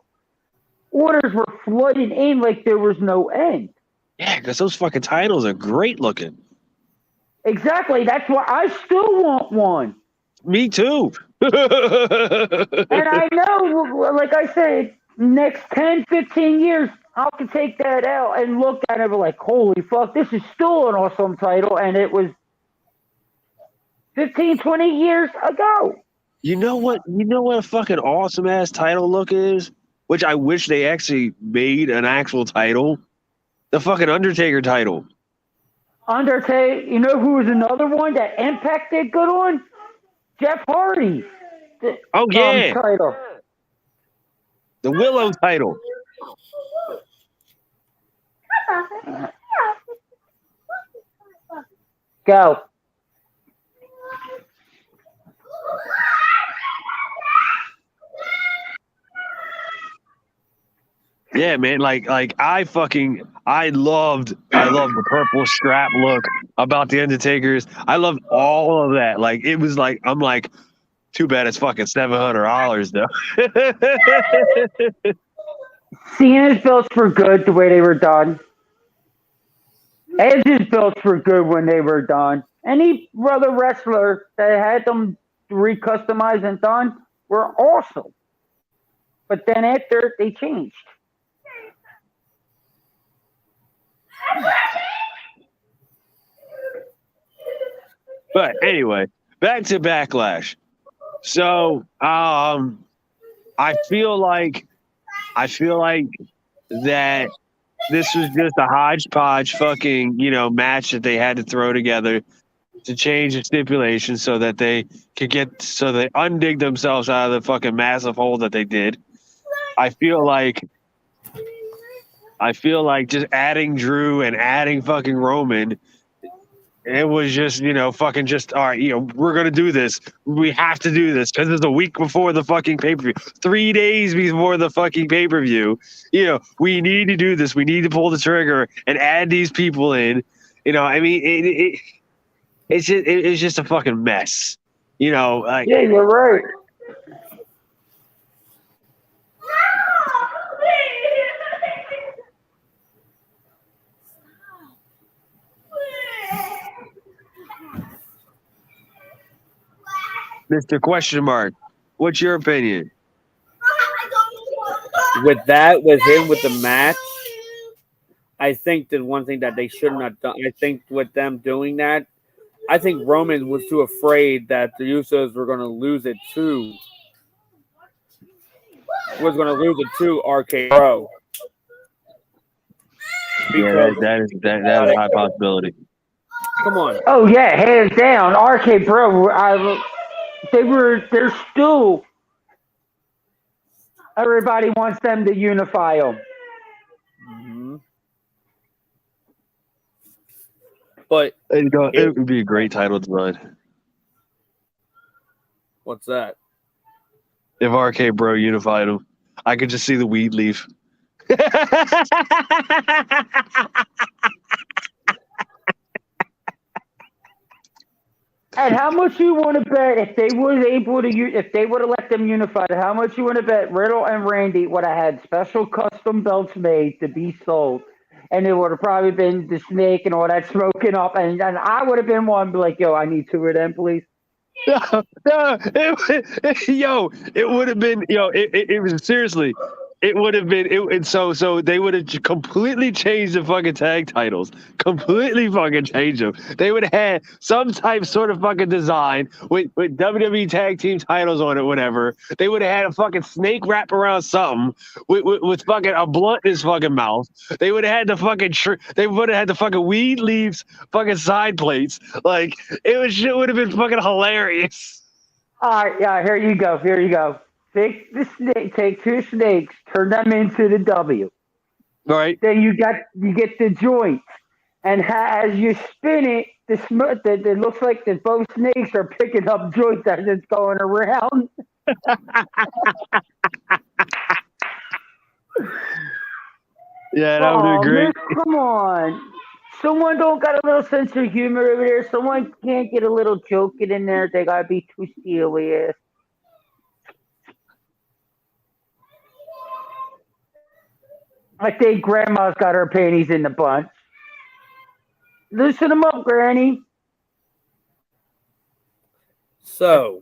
orders were flooding in like there was no end. Yeah, because those fucking titles are great looking. Exactly. That's why I still want one. Me too. And I know, like I said, next 10, 15 years, I can take that out and look at it and be like, holy fuck, this is still an awesome title. And it was 15, 20 years ago. You know what? You know what a fucking awesome ass title look is? Which I wish they actually made an actual title. The fucking Undertaker title. Undertaker, you know who was another one that Impact did good on? Jeff Hardy. Oh yeah, Title. the Willow title. Go. Yeah, man. Like I loved the purple strap look about the Undertakers. I loved all of that. Like it was like I'm like, too bad it's fucking $700 though. Cena's belts were good the way they were done. Edge's belts were good when they were done. Any other wrestler that had them recustomized and done were awesome. But then after they changed. But anyway, back to Backlash. So I feel like that this was just a hodgepodge fucking, match that they had to throw together to change the stipulation so that they could they undig themselves out of the fucking massive hole that they did. I feel like just adding Drew and adding fucking Roman, it was just, fucking just, all right, we're going to do this. We have to do this because it's a week before the fucking pay-per-view. 3 days before the fucking pay-per-view. We need to do this. We need to pull the trigger and add these people in. I mean, it's just a fucking mess. Yeah, you're right. Mr. Question Mark, what's your opinion? With him with the match, I think that one thing that they shouldn't have done, I think with them doing that, I think Roman was too afraid that the Usos were going to lose it to RK Bro. Yeah, that is a high possibility. Come on. Oh yeah, hands down. RK Bro, they're still. Everybody wants them to unify them. Mm-hmm. But it would be a great title design. What's that? If RK Bro unified them, I could just see the weed leaf. And how much you want to bet if they would have let them unify? How much you want to bet Riddle and Randy would have had special custom belts made to be sold, and it would have probably been the snake and all that smoking up, and I would have been one be like, yo, I need 2 of them, please. It would have been, it was seriously. It would have been, so they would have completely changed the fucking tag titles. Completely fucking changed them. They would have had some sort of fucking design with WWE tag team titles on it, whatever. They would have had a fucking snake wrap around something with fucking a blunt in his fucking mouth. They would have had the fucking weed leaves fucking side plates. Like, it would have been fucking hilarious. All right, yeah, here you go. Take 2 snakes, turn them into the W. All right. Then you get the joint, and as you spin it, it looks like that both snakes are picking up joints as it's going around. Yeah, that would be great. Man, come on. Someone don't got a little sense of humor over there. Someone can't get a little joke in there. They gotta be too serious. I think Grandma's got her panties in the bunch. Loosen them up, Granny. So,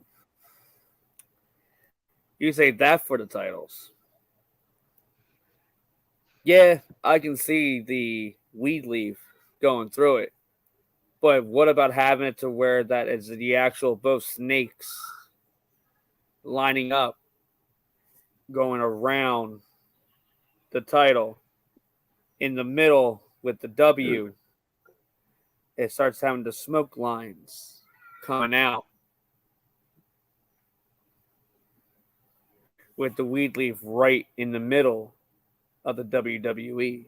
You say that for the titles. Yeah, I can see the weed leaf going through it. But what about having it to where that is the actual both snakes lining up, going around the title in the middle with the W? It starts having the smoke lines coming out with the weed leaf right in the middle of the WWE.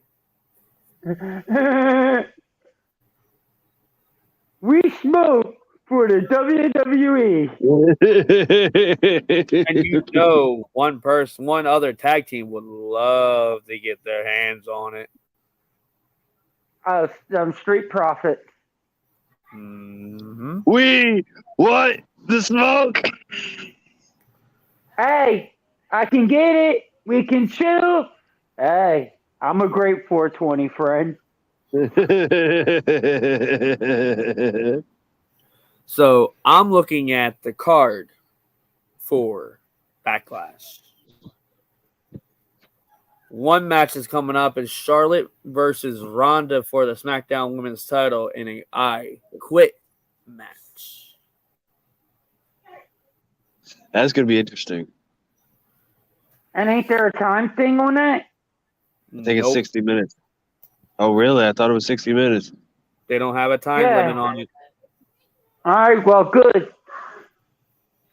We smoke for the WWE. And you know, one other tag team would love to get their hands on it. Street Profits. Mm-hmm. We want the smoke. Hey, I can get it. We can chill. Hey, I'm a great 420 friend. So I'm looking at the card for Backlash. One match is coming up is Charlotte versus Ronda for the SmackDown Women's title in a I Quit match. That's going to be interesting. And ain't there a time thing on that? I think it's 60 minutes. Oh, really? I thought it was 60 minutes. They don't have a time limit on it. All right, well, good.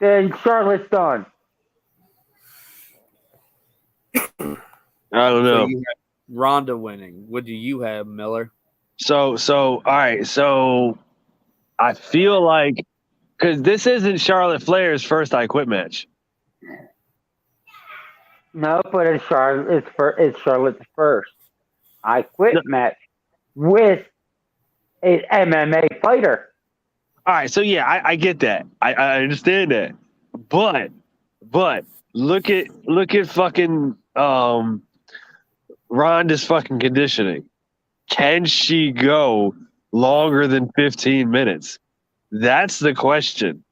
Then Charlotte's done. I don't know. So you have Ronda winning. What do you have, Miller? So, all right. So, I feel like because this isn't Charlotte Flair's first I Quit match. No, but it's Charlotte's first I Quit match with an MMA fighter. All right, so yeah, I get that. I understand that. But look at fucking Ronda's fucking conditioning. Can she go longer than 15 minutes? That's the question.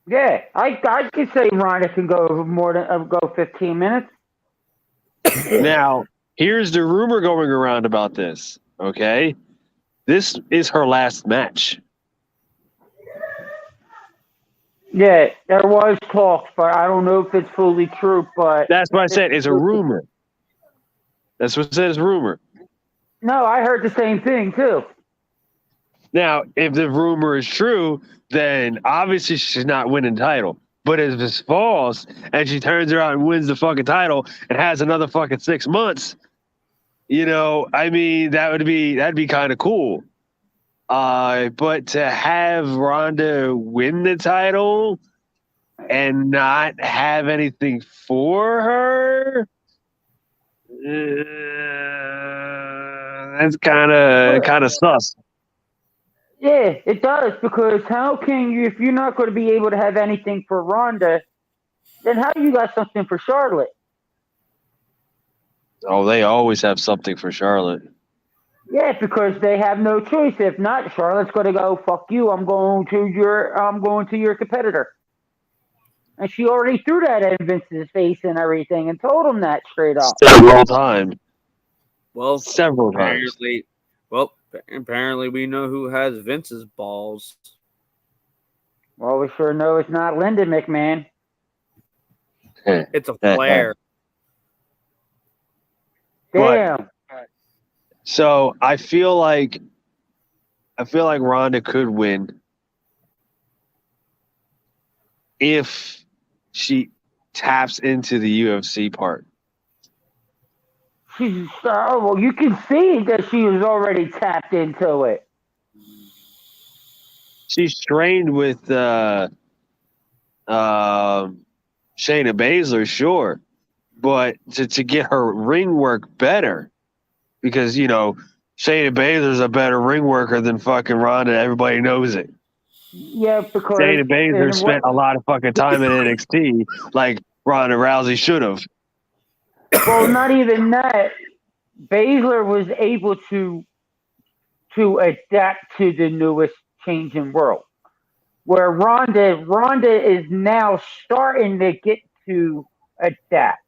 Yeah, I could say Ronda can go more than go 15 minutes. Now, here's the rumor going around about this, okay? This is her last match. Yeah, there was talk, but I don't know if it's fully true. But that's what I said. It's a rumor. That's what it says. Rumor. No, I heard the same thing too. Now, if the rumor is true, then obviously she's not winning the title. But if it's false and she turns around and wins the fucking title and has another fucking 6 months, you know, I mean, that'd be kind of cool. But to have Ronda win the title and not have anything for her, that's kind of sus. Yeah, it does, because how can you, if you're not going to be able to have anything for Ronda, then how you got something for Charlotte? Oh, they always have something for Charlotte. Yeah, because they have no choice. If not, Charlotte's going to go, fuck you, I'm going to your competitor. And she already threw that in Vince's face and everything and told him that straight up. Several times. Well, several times. Well, apparently we know who has Vince's balls. Well, we sure know it's not Linda McMahon. It's a Flair. Damn. So I feel like Ronda could win if she taps into the UFC part. Well, you can see that she was already tapped into it. She's trained with Shayna Baszler, sure, but to get her ring work better, because you know Shayna Baszler's a better ring worker than fucking Ronda. Everybody knows it. Yeah, because Shayna Baszler spent a lot of fucking time in NXT, like Ronda Rousey should have. Well, not even that. Baszler was able to adapt to the newest changing world. where Ronda is now starting to get to adapt.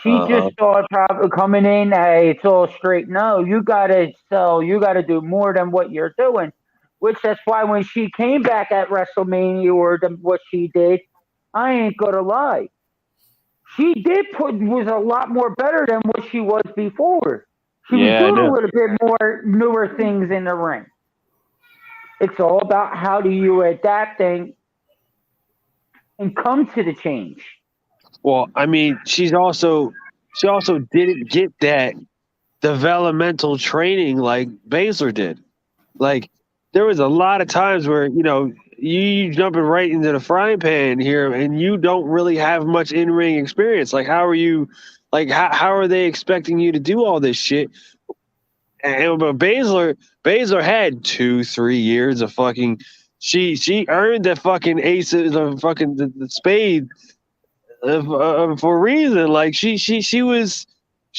She just started probably coming in, hey, it's all straight. No, you gotta sell, you gotta do more than what you're doing. Which that's why when she came back at WrestleMania or what she did, I ain't gonna lie. She did was a lot more better than what she was before. She was Yeah, I doing a know. little bit more newer things in the ring. It's all about how do you adapt and come to the change. Well, I mean, she also didn't get that developmental training like Baszler did. Like there was a lot of times where you jumping right into the frying pan here, and you don't really have much in ring experience. Like how are you? Like how are they expecting you to do all this shit? And but Baszler had 2-3 years of fucking. She earned the fucking ace, the fucking the spade for a reason. Like she was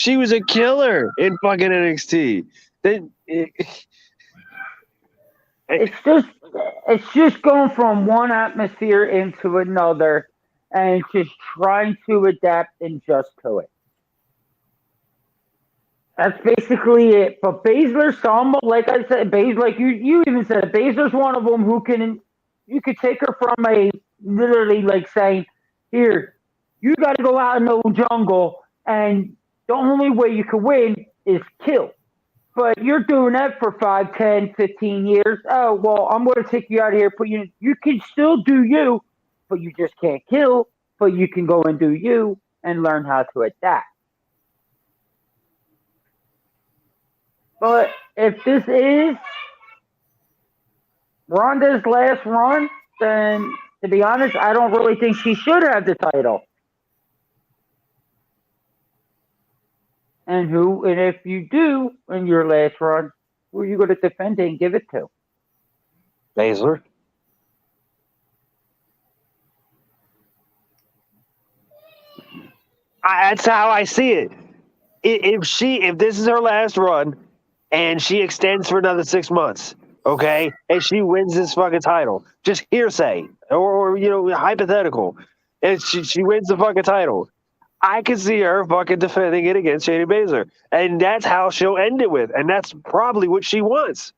a killer in fucking NXT. Then It's just going from one atmosphere into another and just trying to adapt and adjust to it. That's basically it. But Baszler, some like I said, Baszler, like you even said, Baszler's one of them who can you could take her from a literally like saying, here, you got to go out in the jungle, and the only way you can win is kill. But you're doing that for 5, 10, 15 years. Oh, well, I'm going to take you out of here. Put you. You can still do you, but you just can't kill. But you can go and do you and learn how to adapt. But if this is Ronda's last run, then to be honest, I don't really think she should have the title. And if you do in your last run, who are you going to defend it and give it to? Baszler. That's how I see it. If this is her last run, and she extends for another 6 months, okay, and she wins this fucking title, just hearsay or hypothetical, and she wins the fucking title, I can see her fucking defending it against Shayna Baszler, and that's how she'll end it with, and that's probably what she wants.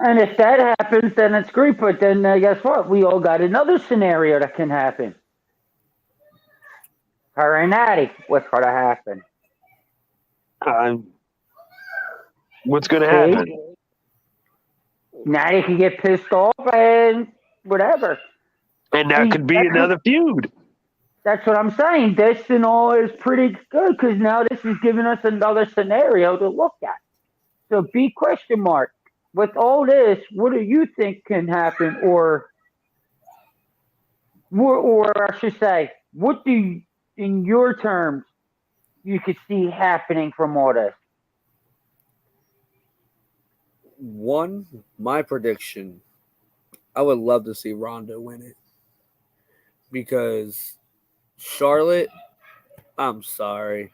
And if that happens, then it's great. But then guess what? We all got another scenario that can happen. Her and Natty, what's going to happen? What's going to happen? Natty can get pissed off and whatever. And that could be another feud. That's what I'm saying. This and all is pretty good because now this is giving us another scenario to look at. So big question mark. With all this, what do you think can happen, or I should say, what do you, in your terms, you could see happening from all this? One, my prediction, I would love to see Ronda win it because Charlotte, I'm sorry,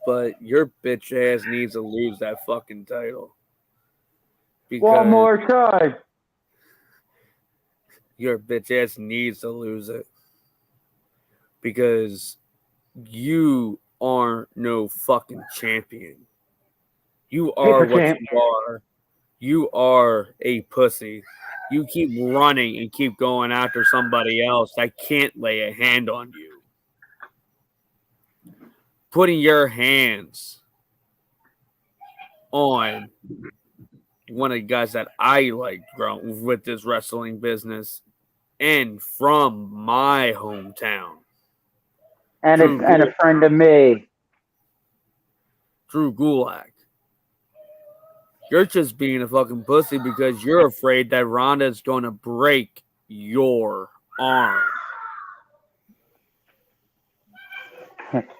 but your bitch ass needs to lose that fucking title. One more time. Your bitch ass needs to lose it because you are no fucking champion. You are what you are. You are a pussy. You keep running and keep going after somebody else that can't lay a hand on you. Putting your hands on one of the guys that I like growing with this wrestling business and from my hometown. And a friend of me. Drew Gulak. You're just being a fucking pussy because you're afraid that Ronda's going to break your arm.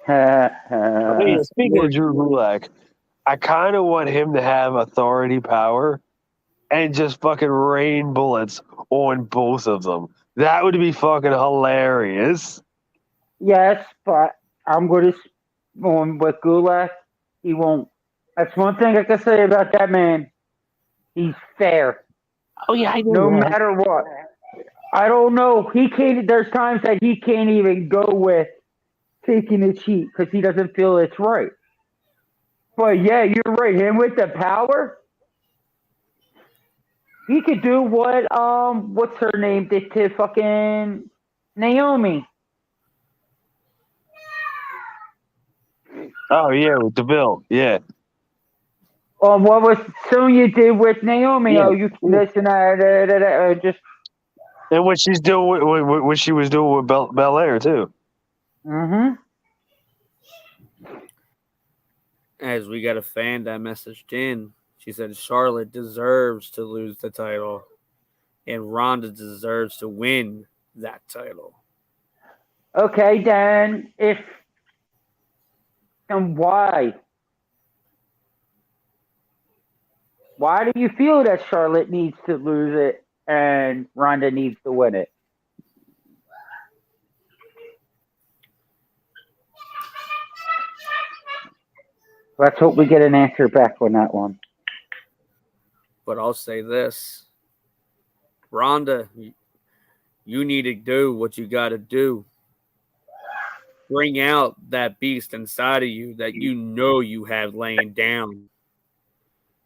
I mean, speaking of Drew Gulak, I kind of want him to have authority power and just fucking rain bullets on both of them. That would be fucking hilarious. Yes, but I'm going to with Gulak, he won't. That's one thing I can say about that man. He's fair. Oh yeah, I know. No matter what. I don't know. He can't. There's times that he can't even go with taking the cheat because he doesn't feel it's right. But yeah, you're right. Him with the power, he could do what's her name did to fucking Naomi. Oh yeah, with the bill. Yeah. What was Sonya did with Naomi? Yeah. Oh, you listen, just. And what she's doing, what she was doing with Belair too. Mm-hmm. As we got a fan that messaged in, she said Charlotte deserves to lose the title, and Ronda deserves to win that title. Okay, then and why? Why do you feel that Charlotte needs to lose it and Ronda needs to win it? Let's hope we get an answer back on that one. But I'll say this, Ronda, you need to do what you got to do. Bring out that beast inside of you that you know you have laying down.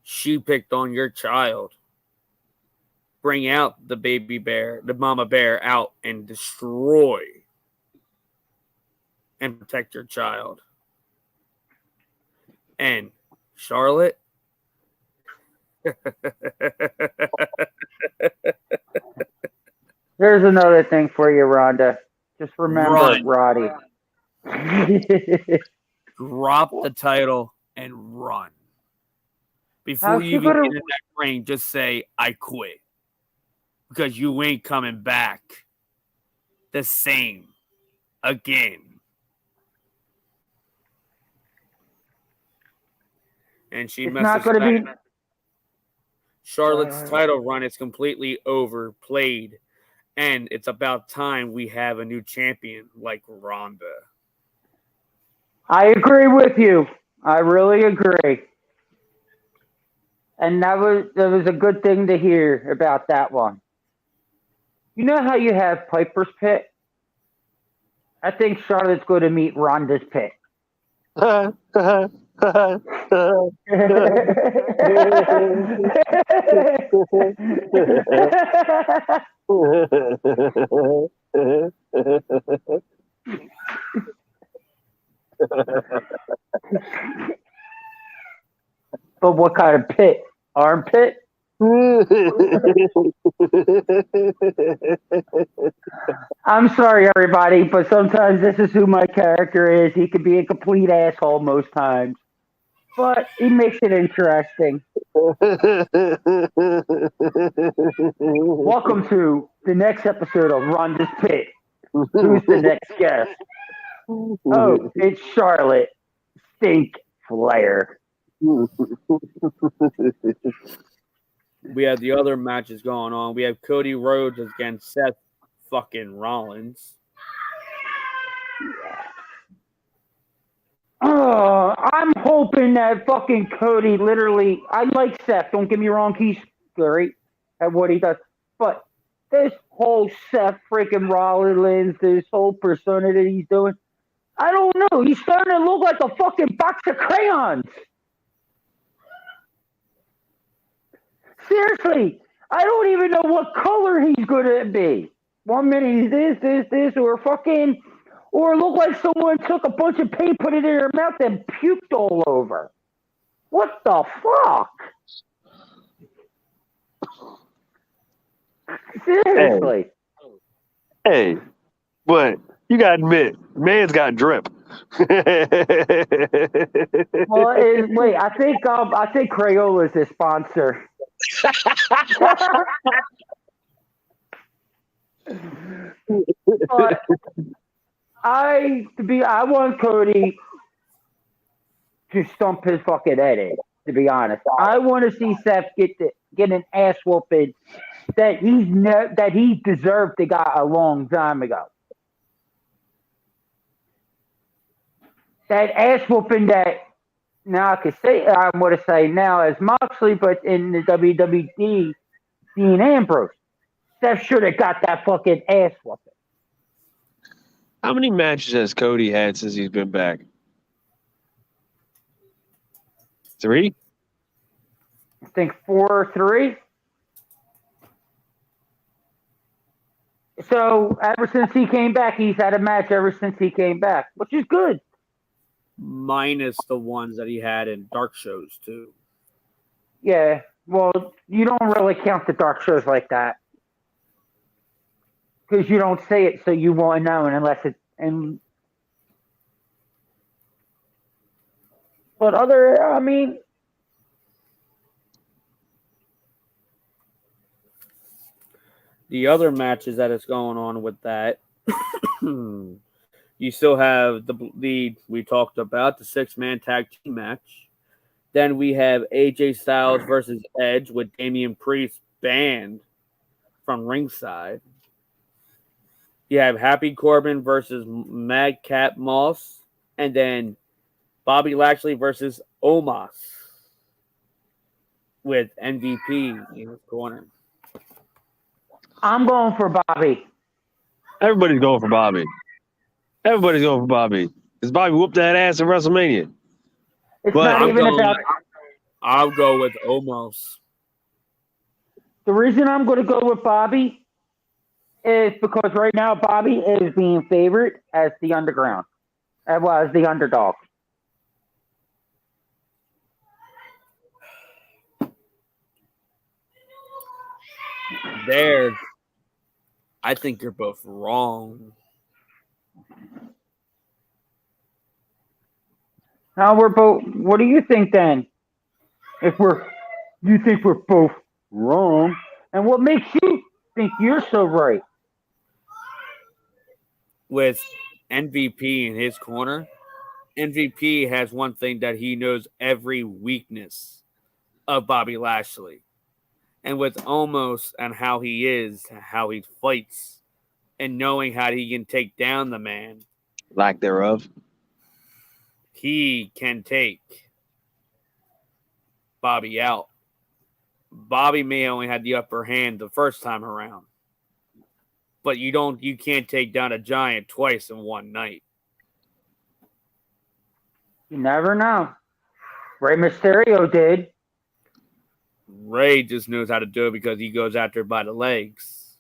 She picked on your child. Bring out the baby bear, the mama bear out and destroy and protect your child. And Charlotte, Here's another thing for you, Rhonda. Just remember, Run. Roddy. Drop the title and run. Before How's you she even gonna- get in that ring, just say, I quit. Because you ain't coming back the same again. And she It's not going to be. Charlotte's title run is completely overplayed. And it's about time we have a new champion like Ronda. I agree with you. I really agree. And that was a good thing to hear about that one. You know how you have Piper's Pit? I think Charlotte's going to meet Ronda's Pit. But what kind of pit? Armpit? I'm sorry, everybody, but sometimes this is who my character is. He can be a complete asshole most times, but he makes it interesting. Welcome to the next episode of Ronda's Pit. Who's the next guest? Oh, it's Charlotte Stink Flair. We have the other matches going on. We have Cody Rhodes against Seth fucking Rollins. Oh, I'm hoping that fucking Cody literally. I like Seth. Don't get me wrong. He's great at what he does. But this whole Seth freaking Rollins, this whole persona that he's doing, I don't know. He's starting to look like a fucking box of crayons. Seriously, I don't even know what color he's going to be. 1 minute he's this, or look like someone took a bunch of paint, put it in their mouth, and puked all over. What the fuck? Seriously. Hey, but you gotta admit, man's got drip. Well, wait, I think Crayola is his sponsor. But I want Cody to stump his fucking head in. To be honest, I want to see Seth get an ass whooping that he deserved to got a long time ago. That ass whooping that now I can say I'm going to say now as Moxley, but in the WWE, Dean Ambrose. Seth should have got that fucking ass whooping. How many matches has Cody had since he's been back? 3? I think 4 or 3. So ever since he came back, he's had a match ever since he came back, which is good. Minus the ones that he had in dark shows too. Yeah. Well, you don't really count the dark shows like that because you don't say it, so you won't know unless it. And but I mean, the other matches that is going on with that, you still have the we talked about the 6-man tag team match. Then we have AJ Styles versus Edge with Damian Priest banned from ringside. You have Happy Corbin versus Madcap Moss, and then Bobby Lashley versus Omos with MVP in his corner. I'm going for Bobby. Everybody's going for Bobby. Everybody's going for Bobby. Because Bobby whooped that ass at WrestleMania. It's But not even about. I'll go with Omos. The reason I'm going to go with Bobby is because right now Bobby is being favored as the underground, as well as the underdog. There, I think you're both wrong. Now we're both. What do you think then? You think we're both wrong, and what makes you think you're so right? With MVP in his corner, MVP has one thing that he knows every weakness of Bobby Lashley. And with Omos and how he is, how he fights, and knowing how he can take down the man, lack thereof, he can take Bobby out. Bobby may only had the upper hand the first time around, but you can't take down a giant twice in one night. You never know. Rey Mysterio did. Ray just knows how to do it because he goes after it by the legs.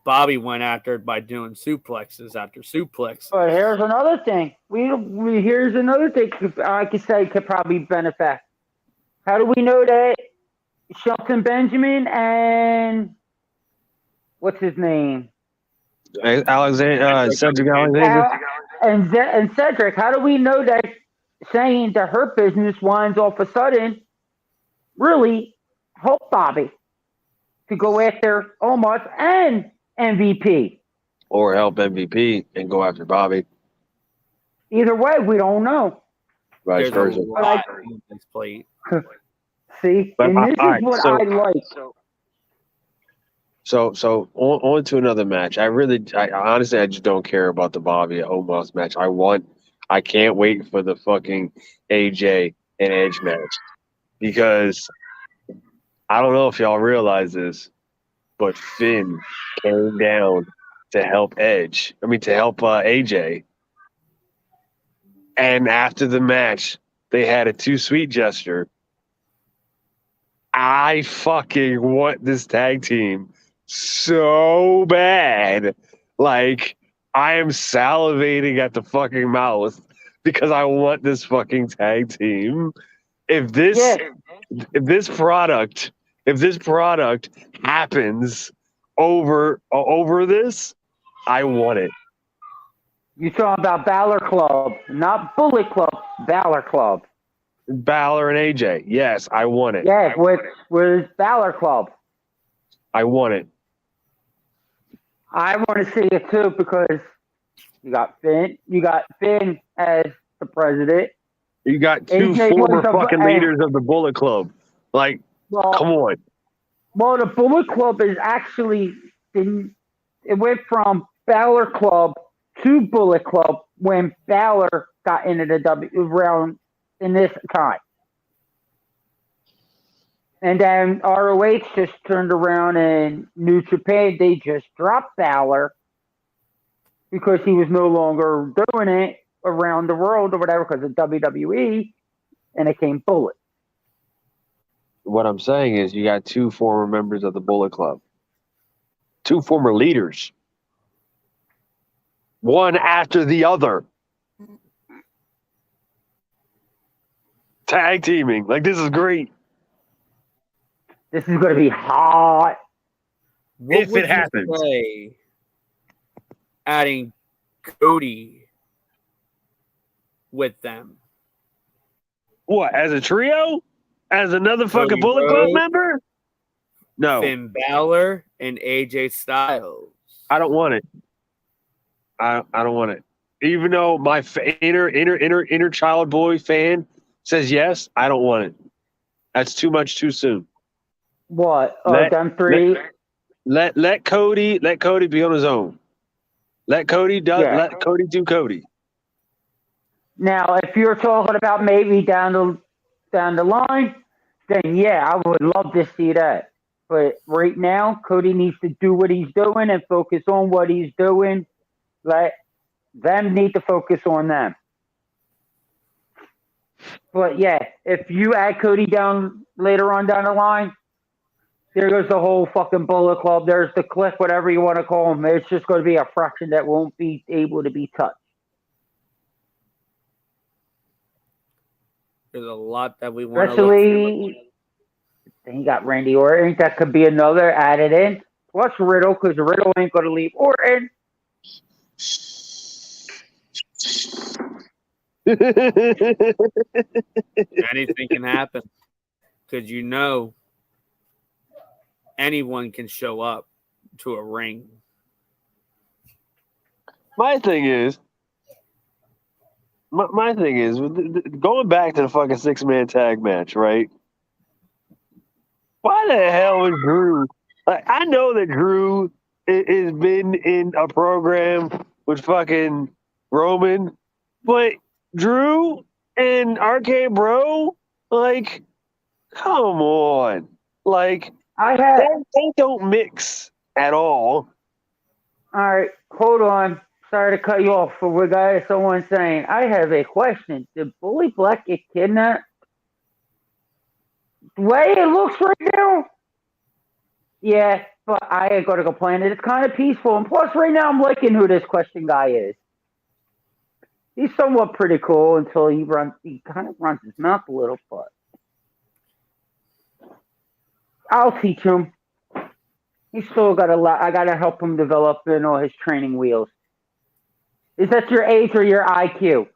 Bobby went after it by doing suplexes after suplexes. But here's another thing. Here's another thing I could say could probably benefit. How do we know that Shelton Benjamin and what's his name? Cedric Alexander. And Cedric, how do we know that saying the Hurt Business winds all of a sudden really help Bobby to go after Omos and MVP? Or help MVP and go after Bobby. Either way, we don't know. Vice versa. See, But and this is right, what so, I like. So on to another match. I honestly, I just don't care about the Bobby Omos match. I can't wait for the fucking AJ and Edge match because I don't know if y'all realize this, but Finn came down to help AJ. And after the match, they had a too sweet gesture. I fucking want this tag team so bad. Like, I am salivating at the fucking mouth because I want this fucking tag team. If this product happens over this, I want it. You talking about Balor Club, not Bullet Club, Balor Club. Balor and AJ. Yes, I want it. Yeah, with Balor Club. I want it. I want to see it too because you got Finn as the president. You got two AJ former fucking leaders of the Bullet Club. Like, come on. Well, the Bullet Club is actually it went from Balor Club to Bullet Club when Balor got into the W round in this time. And then ROH just turned around and New Japan, they just dropped Balor because he was no longer doing it around the world or whatever because of WWE, and it came Bullet. What I'm saying is, you got 2 former members of the Bullet Club, 2 former leaders, one after the other, tag teaming. Like, this is great. This is going to be hot. What If would it you happens. say adding Cody with them? What, as a trio? As another fucking Cody Bullet Club Rhodes, member? No, Finn Balor, and AJ Styles. I don't want it. I don't want it. Even though my inner child boy fan says yes, I don't want it. That's too much too soon. What? Let- Them three? Let Cody be on his own. Let Cody do Cody. Now, if you're talking about maybe down the line, then yeah, I would love to see that. But right now, Cody needs to do what he's doing and focus on what he's doing. Let them need to focus on them. But yeah, if you add Cody down later on down the line, there goes the whole fucking Bullet Club. There's the Click, whatever you want to call them. It's just going to be a fraction that won't be able to be touched. There's a lot that we want to Especially, then you got Randy Orton. That could be another added in. Plus Riddle, because Riddle ain't going to leave Orton. Anything can happen. Because anyone can show up to a ring. My thing is, going back to the fucking 6-man tag match, right? Why the hell is Drew? Like, I know that Drew has been in a program with fucking Roman, but Drew and RK Bro, like, come on. Like, they don't mix at all. All right, hold on. Sorry to cut you off, but we got someone saying, I have a question. Did Bully Black get kidnapped? The way it looks right now? Yeah, but I ain't going to complain. It's kind of peaceful. And plus, right now, I'm liking who this question guy is. He's somewhat pretty cool until he kind of runs his mouth a little, but I'll teach him. He's still got a lot. I got to help him develop all his training wheels. Is that your age or your IQ?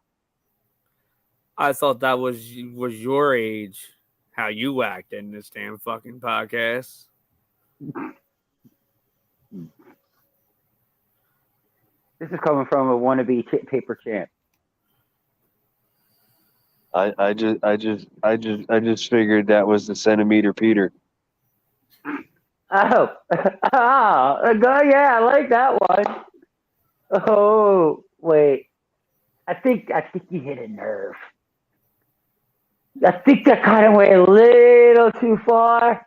I thought that was your age, how you act in this damn fucking podcast. This is coming from a wannabe paper champ. I just figured that was the centimeter Peter. Oh, yeah, I like that one. Oh, wait. I think you hit a nerve. I think that kind of went a little too far.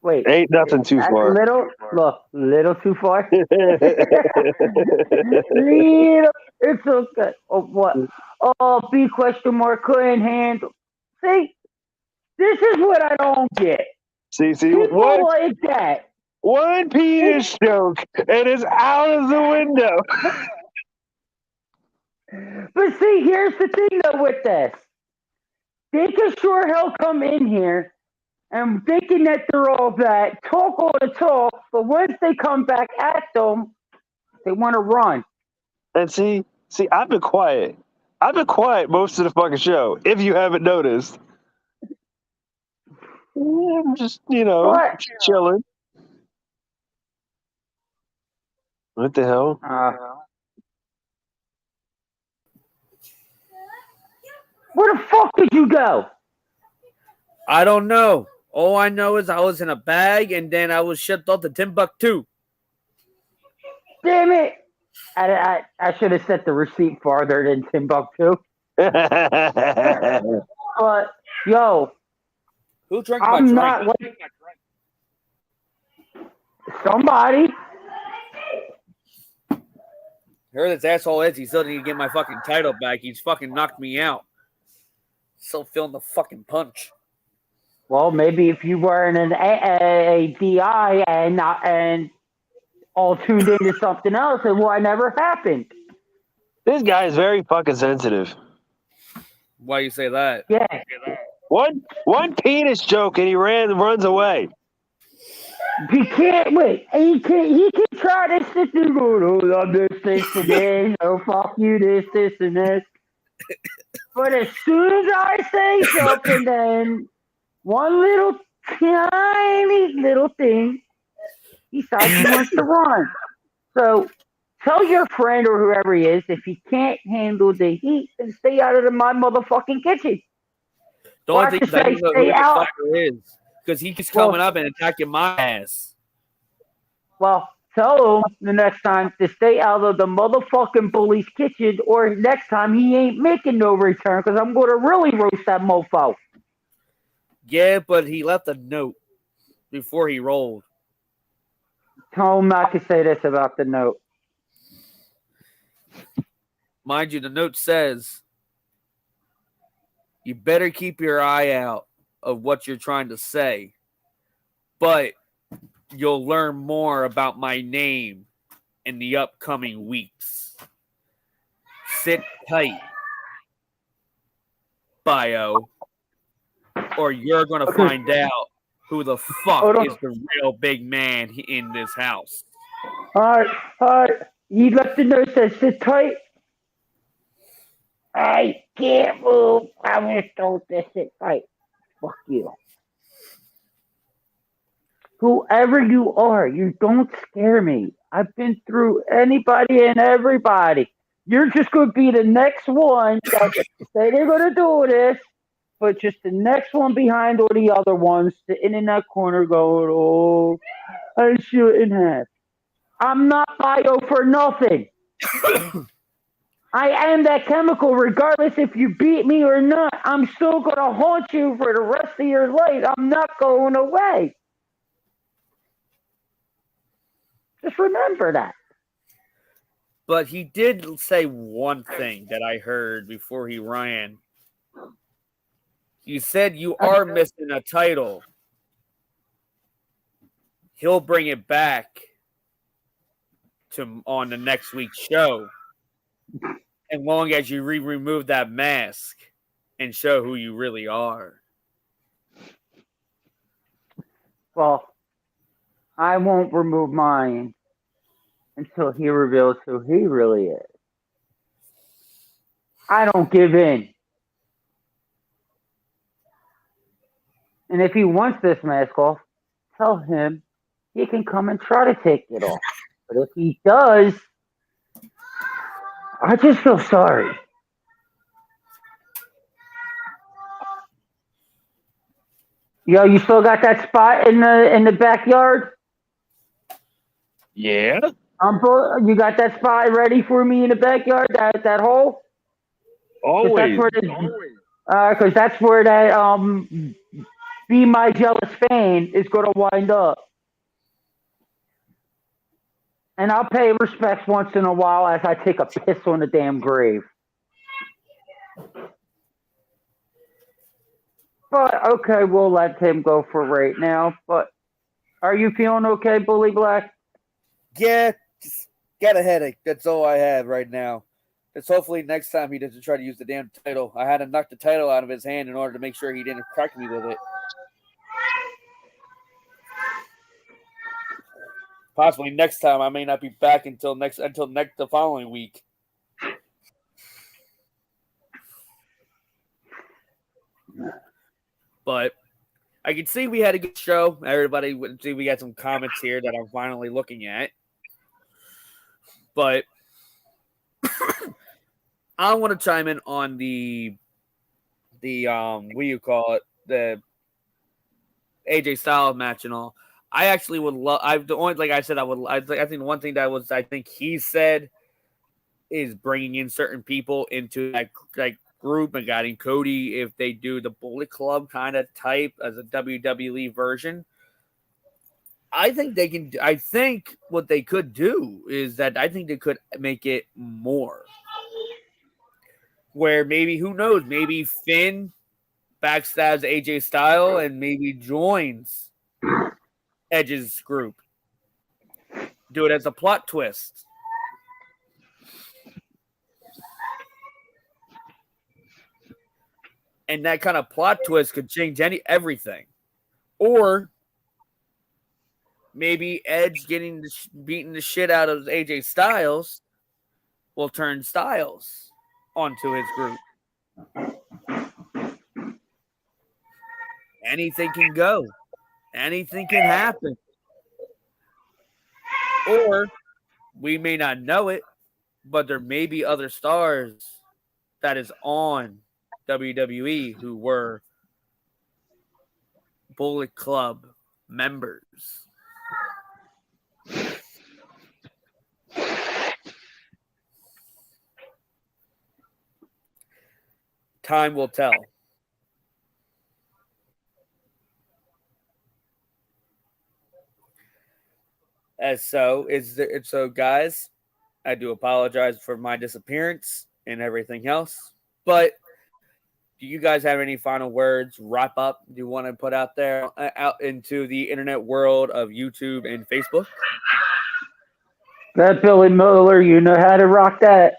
Wait. Ain't nothing too far. Little too far. Little, it's okay. Oh, what? Oh, B question mark couldn't handle. See, this is what I don't get. See, People like that. One Peter stroke and it's out of the window. But see, here's the thing though with this. They can sure hell come in here and thinking that they're all that, talk all the talk, but once they come back at them, they want to run. And see, I've been quiet. I've been quiet most of the fucking show, if you haven't noticed. I'm just, chilling. What the hell? Where the fuck did you go? I don't know. All I know is I was in a bag and then I was shipped off to Timbuktu. Damn it. I should have set the receipt farther than Timbuktu. But, yo. Who drank my I'm drink? not like somebody. Heard this asshole is. He still need to get my fucking title back. He's fucking knocked me out. Still feeling the fucking punch. Well, maybe if you were in an a DI and all tuned into something else, it would never happened. This guy is very fucking sensitive. Why you say that? Yeah. One penis joke and he runs away. He can't wait. He can try to sit there and go, oh, I'm this and this. Oh, fuck you, this, and this. But as soon as I say something, then one little tiny little thing, he decides he wants to run. So tell your friend or whoever he is, if he can't handle the heat, then stay out of my motherfucking kitchen. The only thing is I don't know who the fucker is. Because he keeps coming up and attacking my ass. Well, tell him the next time to stay out of the motherfucking bully's kitchen, or next time he ain't making no return, because I'm going to really roast that mofo. Yeah, but he left a note before he rolled. Tell him not to say this about the note. Mind you, the note says, you better keep your eye out of what you're trying to say, but you'll learn more about my name in the upcoming weeks. Sit tight, bio, or you're going to find out who the fuck is the real big man in this house. All right. He left the note that says, sit tight. I can't move. I'm going to throw this sit tight. Fuck you. Whoever you are, you don't scare me. I've been through anybody and everybody. You're just going to be the next one that say they're going to do this, but just the next one behind all the other ones sitting in that corner going, oh, I shouldn't have. I'm not bio for nothing. I am that chemical regardless if you beat me or not. I'm still going to haunt you for the rest of your life. I'm not going away. Just remember that. But he did say one thing that I heard before he ran. You said you are missing a title. He'll bring it back on the next week's show. As long as you remove that mask and show who you really are. Well, I won't remove mine until he reveals who he really is. I don't give in. And if he wants this mask off, tell him he can come and try to take it off. But if he does, I just feel sorry. Yo, you still got that spot in the backyard? Yeah. You got that spot ready for me in the backyard? That hole? Always. Because that's where that Be My Jealous Fan is going to wind up. And I'll pay respects once in a while as I take a piss on the damn grave. But, okay, we'll let him go for right now. But are you feeling okay, Bully Black? Yeah, just got a headache. That's all I have right now. It's hopefully next time he doesn't try to use the damn title. I had to knock the title out of his hand in order to make sure he didn't crack me with it. Possibly next time I may not be back until the following week. But I can see we had a good show. Everybody would see we got some comments here that I'm finally looking at. But I want to chime in on the what do you call it? The AJ Styles match and all. I actually would love. I think the one thing I think he said is bringing in certain people into like group and guiding Cody if they do the Bullet Club kind of type as a WWE version. I think they can. I think what they could do is that I think they could make it more. Where maybe, who knows, maybe Finn backstabs AJ Styles and maybe joins Edge's group. Do it as a plot twist. And that kind of plot twist could change everything. Or maybe Edge beating the shit out of AJ Styles will turn Styles onto his group. Anything can go. Anything can happen. Or we may not know it, but there may be other stars that is on WWE who were Bullet Club members. Time will tell. So guys, I do apologize for my disappearance and everything else. But do you guys have any final words, wrap up you want to put out there, out into the internet world of YouTube and Facebook? That Billy Miller, you know how to rock that.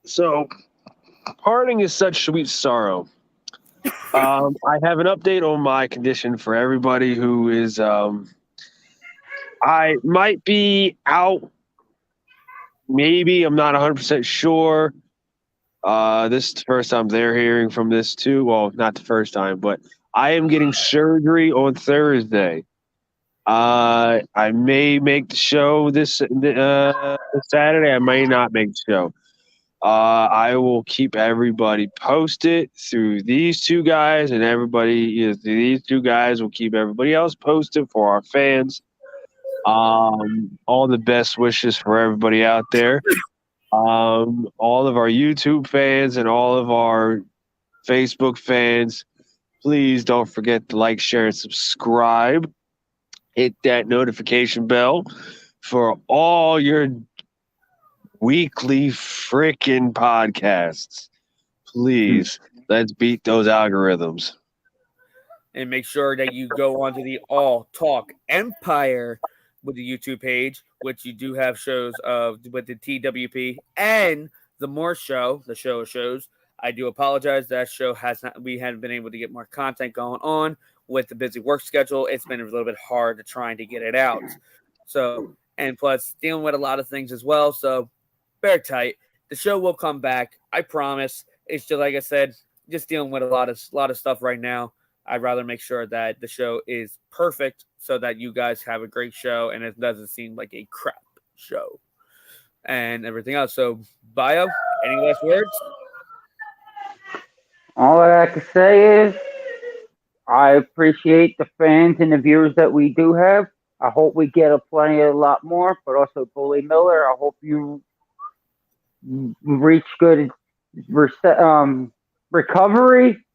So, parting is such sweet sorrow. I have an update on my condition for everybody who is. I might be out. Maybe I'm not 100% sure. This is the first time they're hearing from this too. Well, not the first time, but I am getting surgery on Thursday. I may make the show this Saturday. I may not make the show. I will keep everybody posted through these two guys, and these two guys will keep everybody else posted for our fans. All the best wishes for everybody out there. All of our YouTube fans and all of our Facebook fans, please don't forget to like, share, and subscribe. Hit that notification bell for all your weekly freaking podcasts. Please, let's beat those algorithms. And make sure that you go onto the All Talk Empire with the YouTube page, which you do have shows of with the TWP and the More Show, the show of shows. I do apologize. That show we haven't been able to get more content going on with the busy work schedule. It's been a little bit hard to trying to get it out. So, and plus dealing with a lot of things as well. So bear tight. The show will come back. I promise. It's just, like I said, just dealing with a lot of stuff right now. I'd rather make sure that the show is perfect so that you guys have a great show and it doesn't seem like a crap show and everything else. So, Bio, any last words? All I can say is I appreciate the fans and the viewers that we do have. I hope we get a lot more, but also Bully Miller, I hope you reach good recovery.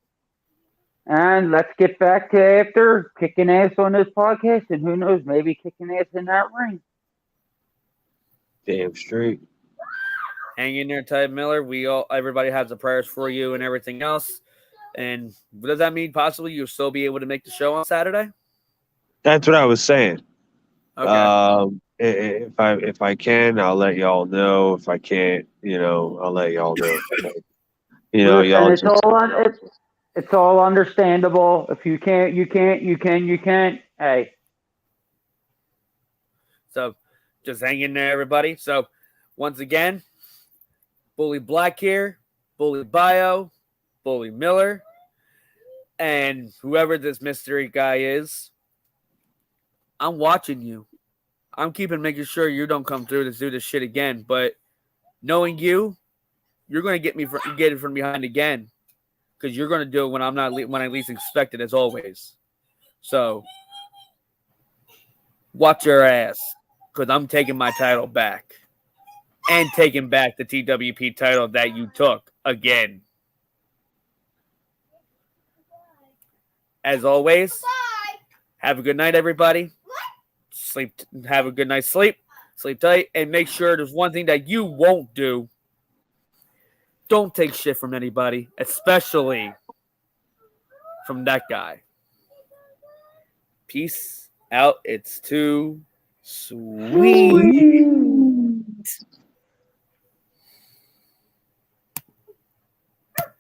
And let's get back to after kicking ass on this podcast, and who knows, maybe kicking ass in that ring. Damn straight. Hang in there, Ty Miller. Everybody has the prayers for you and everything else. And what does that mean? Possibly you'll still be able to make the show on Saturday? That's what I was saying. Okay. If I can, I'll let y'all know. If I can't, I'll let y'all know. Listen, it's all understandable. If you can't, you can't. You can, you can't. Hey. So just hang in there, everybody. So once again, Bully Black here, Bully Bio, Bully Miller, and whoever this mystery guy is, I'm watching you. I'm making sure you don't come through to do this shit again. But knowing you're going to get it from behind again. Because you're going to do it when I least expect it, as always. So, watch your ass. Because I'm taking my title back. and taking back the TWP title that you took again. As always, have a good night, everybody. Have a good night's sleep. Sleep tight, and make sure there's one thing that you won't do. Don't take shit from anybody, especially from that guy. Peace out. It's too sweet.